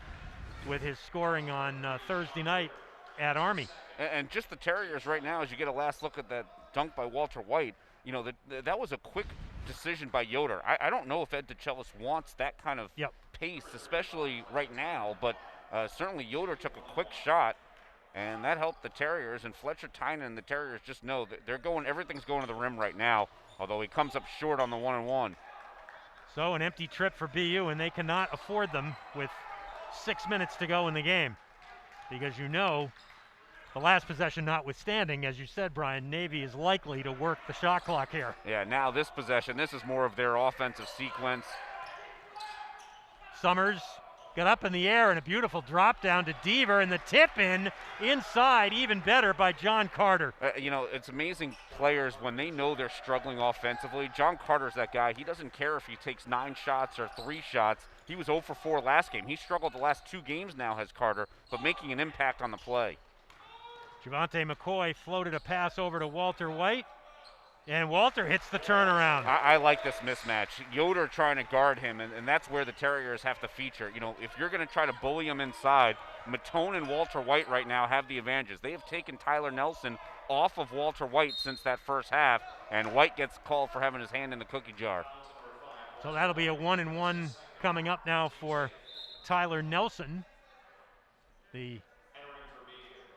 with his scoring on Thursday night at Army. And just the Terriers right now, as you get a last look at that dunk by Walter White, you know, that was a quick decision by Yoder. I don't know if Ed DeChellis wants that kind of pace, especially right now, but certainly Yoder took a quick shot, and that helped the Terriers. And Fletcher Tynan and the Terriers just know that everything's going to the rim right now, although he comes up short on the 1-and-1. So an empty trip for BU, and they cannot afford them with 6 minutes to go in the game, because you know, the last possession notwithstanding, as you said, Brian, Navy is likely to work the shot clock here. Yeah, now this possession, this is more of their offensive sequence. Summers got up in the air and a beautiful drop down to Deaver, and the tip in inside, even better by John Carter. You know, it's amazing players when they know they're struggling offensively. John Carter's that guy. He doesn't care if he takes 9 shots or 3 shots. He was 0 for 4 last game. He struggled the last 2 games now, has Carter, but making an impact on the play. Javante McCoy floated a pass over to Walter White. And Walter hits the turnaround. I like this mismatch. Yoder trying to guard him, and that's where the Terriers have to feature. You know, if you're going to try to bully him inside, Matone and Walter White right now have the advantages. They have taken Tyler Nelson off of Walter White since that first half, and White gets called for having his hand in the cookie jar. So that'll be a 1-and-1 coming up now for Tyler Nelson. The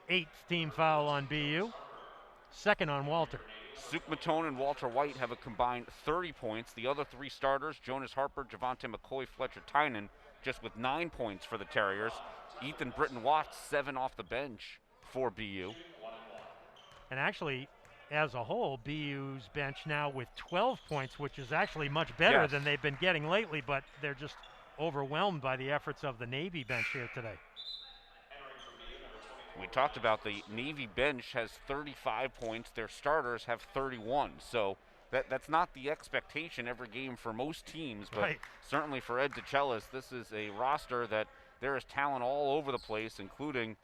8th team foul on BU, 2nd on Walter. Suk Matone and Walter White have a combined 30 points. The other 3 starters, Jonas Harper, Javante McCoy, Fletcher Tynan, just with 9 points for the Terriers. Ethan Britton Watts, 7 off the bench for BU. And actually, as a whole, BU's bench now with 12 points, which is actually much better than they've been getting lately, but they're just overwhelmed by the efforts of the Navy bench here today. We talked about the Navy bench has 35 points. Their starters have 31. So that's not the expectation every game for most teams, but certainly for Ed DeChellis, this is a roster that there is talent all over the place, including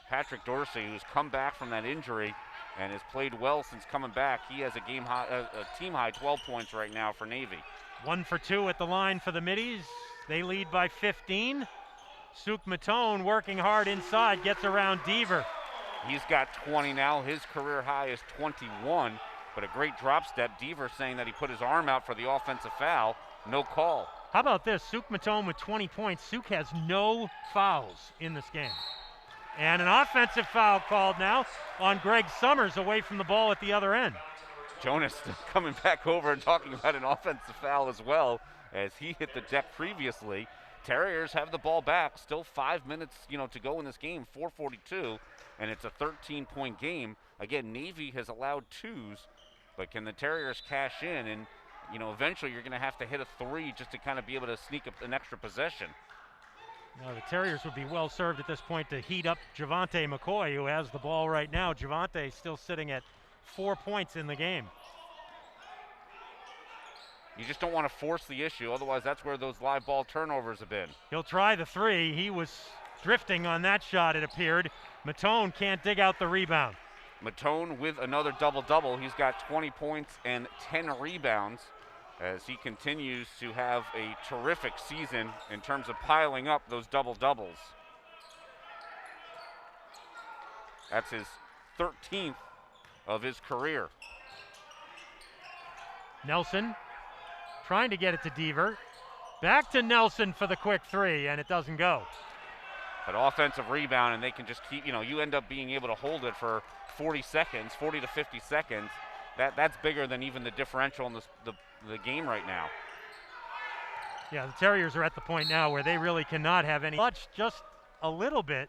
Patrick Dorsey, who's come back from that injury and has played well since coming back. He has a team high 12 points right now for Navy. 1 for 2 at the line for the Middies. They lead by 15. Suk Matone working hard inside, gets around Deaver. He's got 20 now. His career high is 21, but a great drop step. Deaver saying that he put his arm out for the offensive foul. No call. How about this? Suk Matone with 20 points. Suk has no fouls in this game. And an offensive foul called now on Greg Summers away from the ball at the other end. Jonas coming back over and talking about an offensive foul as well, as he hit the deck previously. Terriers have the ball back. Still 5 minutes, to go in this game. 4:42, and it's a 13-point game. Again, Navy has allowed 2s, but can the Terriers cash in? And eventually you're going to have to hit a 3 just to kind of be able to sneak up an extra possession. Now the Terriers would be well served at this point to heat up Javante McCoy, who has the ball right now. Javante still sitting at 4 points in the game. You just don't want to force the issue, otherwise that's where those live ball turnovers have been. He'll try the 3. He was drifting on that shot, it appeared. Matone can't dig out the rebound. Matone with another double-double. He's got 20 points and 10 rebounds as he continues to have a terrific season in terms of piling up those double-doubles. That's his 13th of his career. Nelson trying to get it to Deaver. Back to Nelson for the quick 3, and it doesn't go. But offensive rebound, and they can just keep, you end up being able to hold it for 40 seconds, 40 to 50 seconds. That's bigger than even the differential in the game right now. Yeah, the Terriers are at the point now where they really cannot have any clutch, just a little bit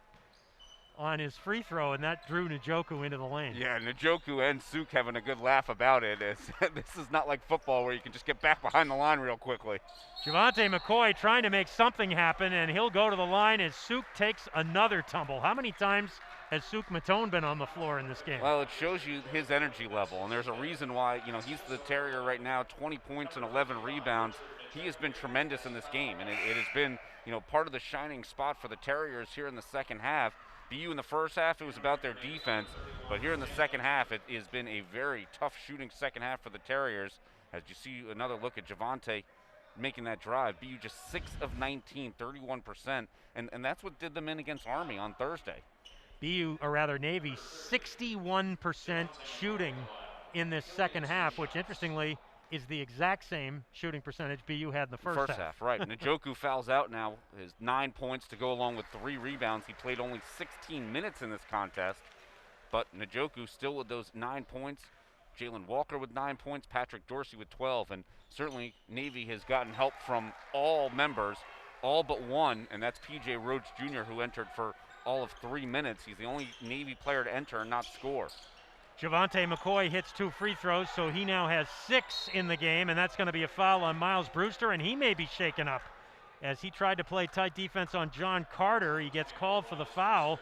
on his free throw, and that drew Njoku into the lane. Yeah, Njoku and Suk having a good laugh about it. This is not like football where you can just get back behind the line real quickly. Javante McCoy trying to make something happen, and he'll go to the line as Suk takes another tumble. How many times has Suk Matone been on the floor in this game? Well, it shows you his energy level, and there's a reason why, he's the Terrier right now, 20 points and 11 rebounds. He has been tremendous in this game, and it has been, part of the shining spot for the Terriers here in the second half. BU in the first half, it was about their defense, but here in the second half, it has been a very tough shooting second half for the Terriers. As you see another look at Javante making that drive. BU just 6 of 19, 31%, and that's what did them in against Army on Thursday. BU, or rather Navy, 61% shooting in this second half, which interestingly is the exact same shooting percentage BU had in the first half. Right. Njoku fouls out now. His 9 points to go along with 3 rebounds. He played only 16 minutes in this contest, but Njoku still with those 9 points. Jalen Walker with 9 points, Patrick Dorsey with 12, and certainly Navy has gotten help from all members, all but one, and that's P.J. Rhodes Jr., who entered for all of 3 minutes. He's the only Navy player to enter and not score. Javante McCoy hits 2 free throws, so he now has 6 in the game, and that's going to be a foul on Miles Brewster, and he may be shaken up. As he tried to play tight defense on John Carter, he gets called for the foul.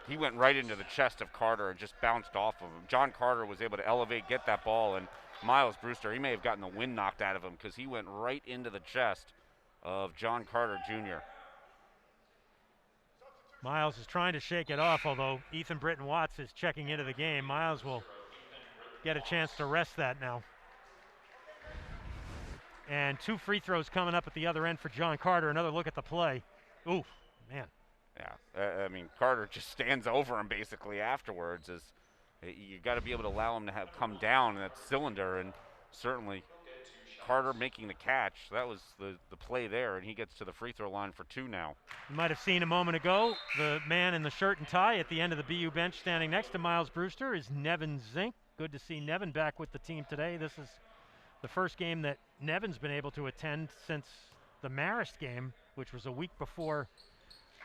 He went right into the chest of Carter and just bounced off of him. John Carter was able to elevate, get that ball, and Miles Brewster, he may have gotten the wind knocked out of him because he went right into the chest of John Carter Jr. Miles is trying to shake it off, although Ethan Britton Watts is checking into the game. Miles will get a chance to rest that now. And 2 free throws coming up at the other end for John Carter. Another look at the play. Ooh, man. Yeah, I mean, Carter just stands over him basically afterwards. You got to be able to allow him to come down in that cylinder, and certainly Carter making the catch. That was the play there, and he gets to the free throw line for 2 now. You might have seen a moment ago, the man in the shirt and tie at the end of the BU bench standing next to Miles Brewster is Nevin Zink. Good to see Nevin back with the team today. This is the first game that Nevin's been able to attend since the Marist game, which was a week before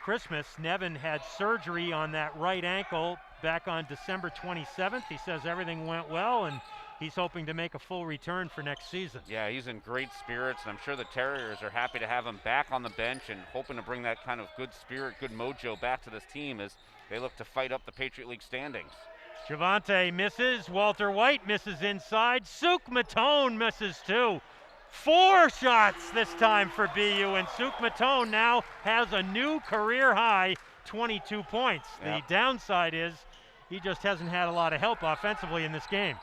Christmas. Nevin had surgery on that right ankle back on December 27th. He says everything went well, and he's hoping to make a full return for next season. Yeah, he's in great spirits, and I'm sure the Terriers are happy to have him back on the bench and hoping to bring that kind of good spirit, good mojo back to this team as they look to fight up the Patriot League standings. Javante misses. Walter White misses inside. Suk Matone misses too. 4 shots this time for BU, and Suk Matone now has a new career high 22 points. Yep. The downside is he just hasn't had a lot of help offensively in this game.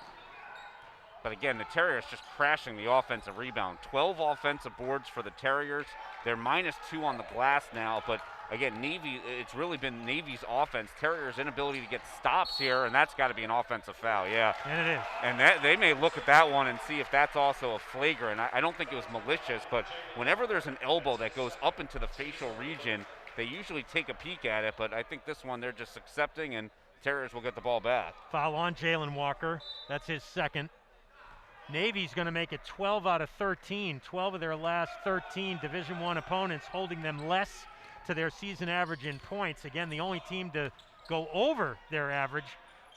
But again, the Terriers just crashing the offensive rebound. 12 offensive boards for the Terriers. They're -2 on the glass now, but again, Navy, it's really been Navy's offense. Terriers' inability to get stops here, and that's got to be an offensive foul, yeah. And it is. And they may look at that one and see if that's also a flagrant. I don't think it was malicious, but whenever there's an elbow that goes up into the facial region, they usually take a peek at it, but I think this one they're just accepting, and Terriers will get the ball back. Foul on Jalen Walker. That's his second. Navy's going to make it 12 out of 13. 12 of their last 13 Division I opponents, holding them less to their season average in points. Again, the only team to go over their average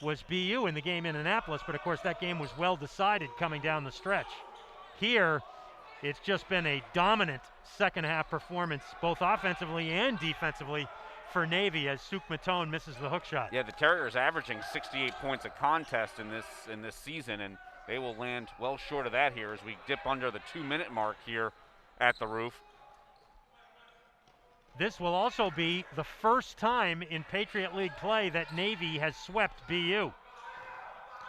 was BU in the game in Annapolis, but of course that game was well decided coming down the stretch. Here, it's just been a dominant second half performance, both offensively and defensively, for Navy as Suk Matone misses the hook shot. Yeah, the Terriers averaging 68 points a contest in this season, and they will land well short of that here as we dip under the 2-minute mark here at the roof. This will also be the first time in Patriot League play that Navy has swept BU.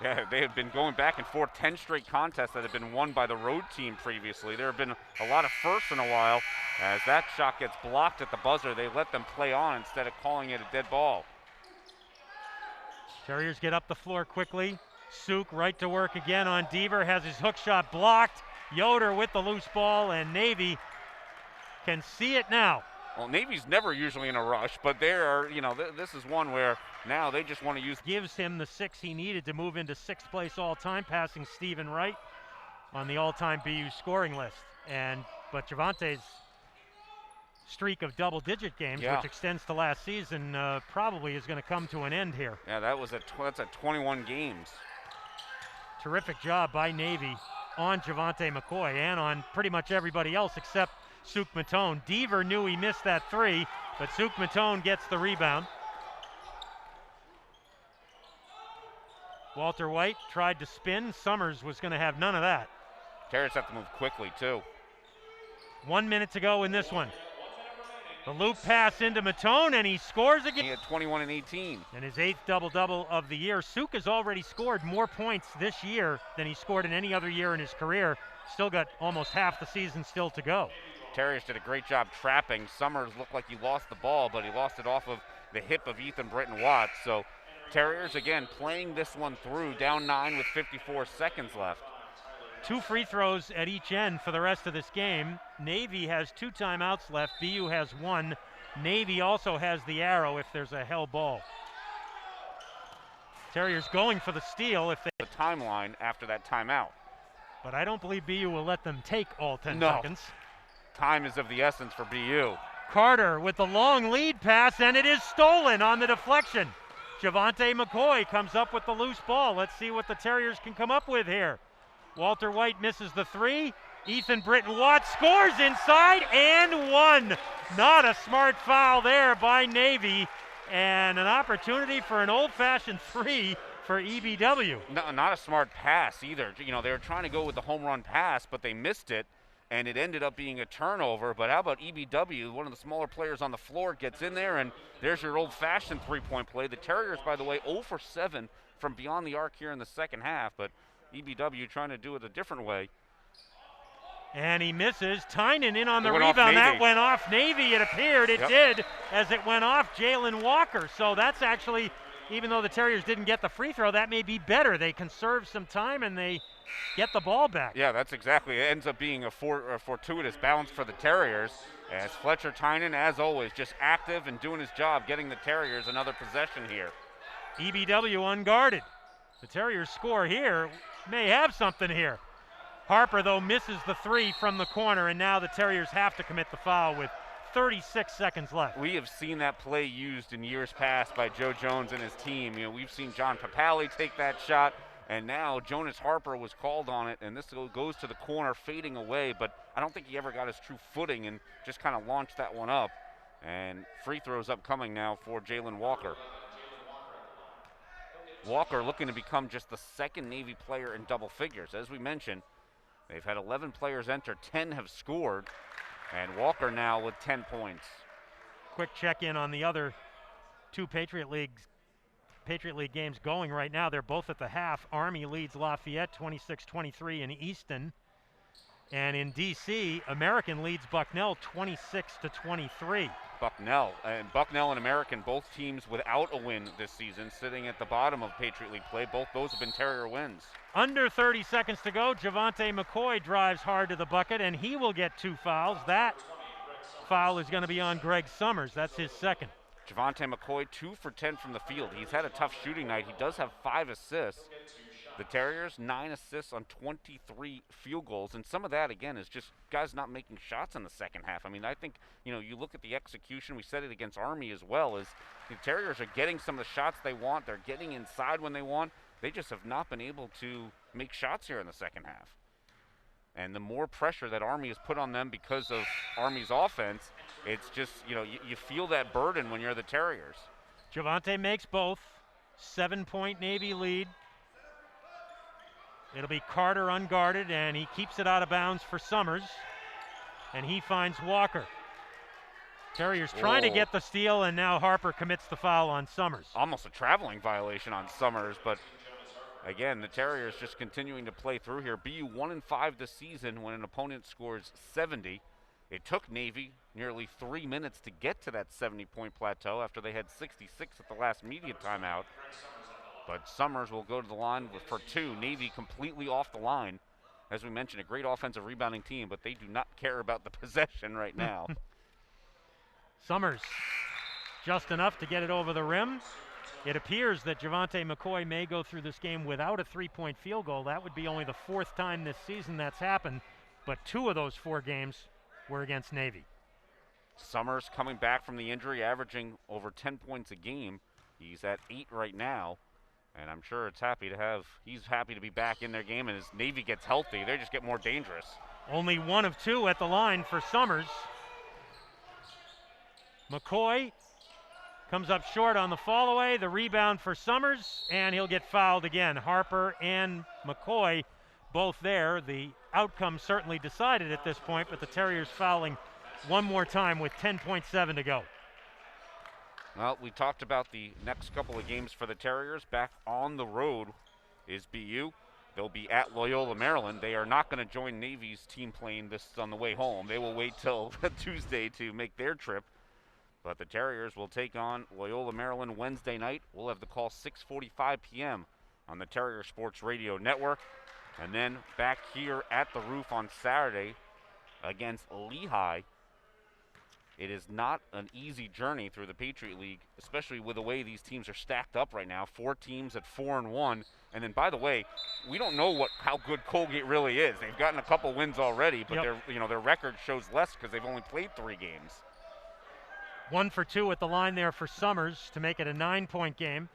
Yeah, they have been going back and forth, 10 straight contests that have been won by the road team previously. There have been a lot of firsts in a while. As that shot gets blocked at the buzzer, they let them play on instead of calling it a dead ball. Terriers get up the floor quickly. Suk right to work again on Deaver, has his hook shot blocked. Yoder with the loose ball, and Navy can see it now. Well, Navy's never usually in a rush, but they are, this is one where now they just want to use. Gives him the 6 he needed to move into 6th place all-time, passing Stephen Wright on the all-time BU scoring list. But Javante's streak of double-digit games, which extends to last season, probably is going to come to an end here. Yeah, that's at 21 games. Terrific job by Navy on Javante McCoy and on pretty much everybody else except Suk Matone. Deaver knew he missed that 3, but Suk Matone gets the rebound. Walter White tried to spin. Summers was going to have none of that. Terriers have to move quickly, too. 1 minute to go in this one. The loop pass into Matone, and he scores again. He had 21 and 18. And his 8th double-double of the year. Suk has already scored more points this year than he scored in any other year in his career. Still got almost half the season still to go. Terriers did a great job trapping. Summers looked like he lost the ball, but he lost it off of the hip of Ethan Britton Watts. So Terriers, again, playing this one through, down 9 with 54 seconds left. 2 free throws at each end for the rest of this game. Navy has 2 timeouts left. BU has 1. Navy also has the arrow if there's a hell ball. Terriers going for the steal if they... The timeline after that timeout. But I don't believe BU will let them take all 10 seconds. Time is of the essence for BU. Carter with the long lead pass, and it is stolen on the deflection. Javante McCoy comes up with the loose ball. Let's see what the Terriers can come up with here. Walter White misses the 3. Ethan Britton Watts scores inside and 1. Not a smart foul there by Navy, and an opportunity for an old-fashioned 3 for EBW. No, not a smart pass either. They were trying to go with the home run pass, but they missed it, and it ended up being a turnover. But how about EBW, one of the smaller players on the floor, gets in there, and there's your old-fashioned three-point play. The Terriers, by the way, 0 for 7 from beyond the arc here in the second half, but EBW trying to do it a different way. And he misses. Tynan in on the It went off rebound. That Navy. went off Navy, it appeared. It Yep. did, as it went off Jalen Walker. So that's actually, even though the Terriers didn't get the free throw, that may be better. They conserve some time and they get the ball back. Yeah, that's exactly. It ends up being a fortuitous bounce for the Terriers, as Fletcher Tynan, as always, just active and doing his job, getting the Terriers another possession here. EBW unguarded. The Terriers score here, may have something here. Harper, though, misses the three from the corner, and now the Terriers have to commit the foul with 36 seconds left. We have seen that play used in years past by Joe Jones and his team. You know, we've seen John Papali take that shot, and now Jonas Harper was called on it, and this goes to the corner, fading away, but I don't think he ever got his true footing and just kind of launched that one up. And free throws upcoming now for Jalen Walker. Walker looking to become just the second Navy player in double figures. As we mentioned, they've had 11 players enter, 10 have scored, and Walker now with 10 points. Quick check-in on the other two Patriot League games going right now. They're both at the half. Army leads Lafayette 26-23 in Easton. And in D.C., American leads Bucknell 26-23. Bucknell and American, both teams without a win this season, sitting at the bottom of Patriot League play. Both those have been Terrier wins. Under 30 seconds to go, Javante McCoy drives hard to the bucket, and he will get 2 fouls. That foul is going to be on Greg Summers. That's his second. Javante McCoy, 2 for 10 from the field. He's had a tough shooting night. He does have 5 assists. The Terriers, 9 assists on 23 field goals, and some of that, again, is just guys not making shots in the second half. I mean, I think, you know, you look at the execution, we said it against Army as well, is the Terriers are getting some of the shots they want. They're getting inside when they want. They just have not been able to make shots here in the second half. And the more pressure that Army has put on them because of Army's offense, it's just, you know, you feel that burden when you're the Terriers. Javante makes both. 7-point Navy lead. It'll be Carter unguarded, and he keeps it out of bounds for Summers. And he finds Walker. Terriers trying to get the steal, and now Harper commits the foul on Summers. Almost a traveling violation on Summers, but again, the Terriers just continuing to play through here. BU 1-5 this season when an opponent scores 70. It took Navy nearly 3 minutes to get to that 70-point plateau after they had 66 at the last media timeout. But Summers will go to the line for 2. Navy completely off the line. As we mentioned, a great offensive rebounding team, but they do not care about the possession right now. Summers, just enough to get it over the rim. It appears that Javante McCoy may go through this game without a 3-point field goal. That would be only the 4th time this season that's happened, but 2 of those 4 games were against Navy. Summers coming back from the injury, averaging over 10 points a game. He's at 8 right now. And I'm sure he's happy to be back in their game, and as Navy gets healthy, they just get more dangerous. Only 1 of 2 at the line for Summers. McCoy comes up short on the fall away, the rebound for Summers, and he'll get fouled again. Harper and McCoy both there. The outcome certainly decided at this point, but the Terriers fouling one more time with 10.7 to go. Well, we talked about the next couple of games for the Terriers. Back on the road is BU. They'll be at Loyola, Maryland. They are not going to join Navy's team plane this on the way home. They will wait till Tuesday to make their trip. But the Terriers will take on Loyola, Maryland Wednesday night. We'll have the call 6:45 p.m. on the Terrier Sports Radio Network. And then back here at the roof on Saturday against Lehigh. It is not an easy journey through the Patriot League, especially with the way these teams are stacked up right now. 4 teams at 4-1. And then, by the way, we don't know how good Colgate really is. They've gotten a couple wins already, but their record shows less because they've only played 3 games. 1 for 2 at the line there for Summers to make it a 9-point game.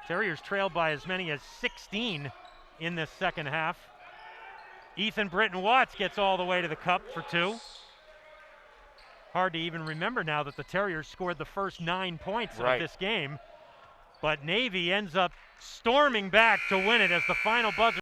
Terriers trailed by as many as 16 in this second half. Ethan Britton-Watts gets all the way to the cup for 2. Hard to even remember now that the Terriers scored the first 9 points of this game. But Navy ends up storming back to win it as the final buzzer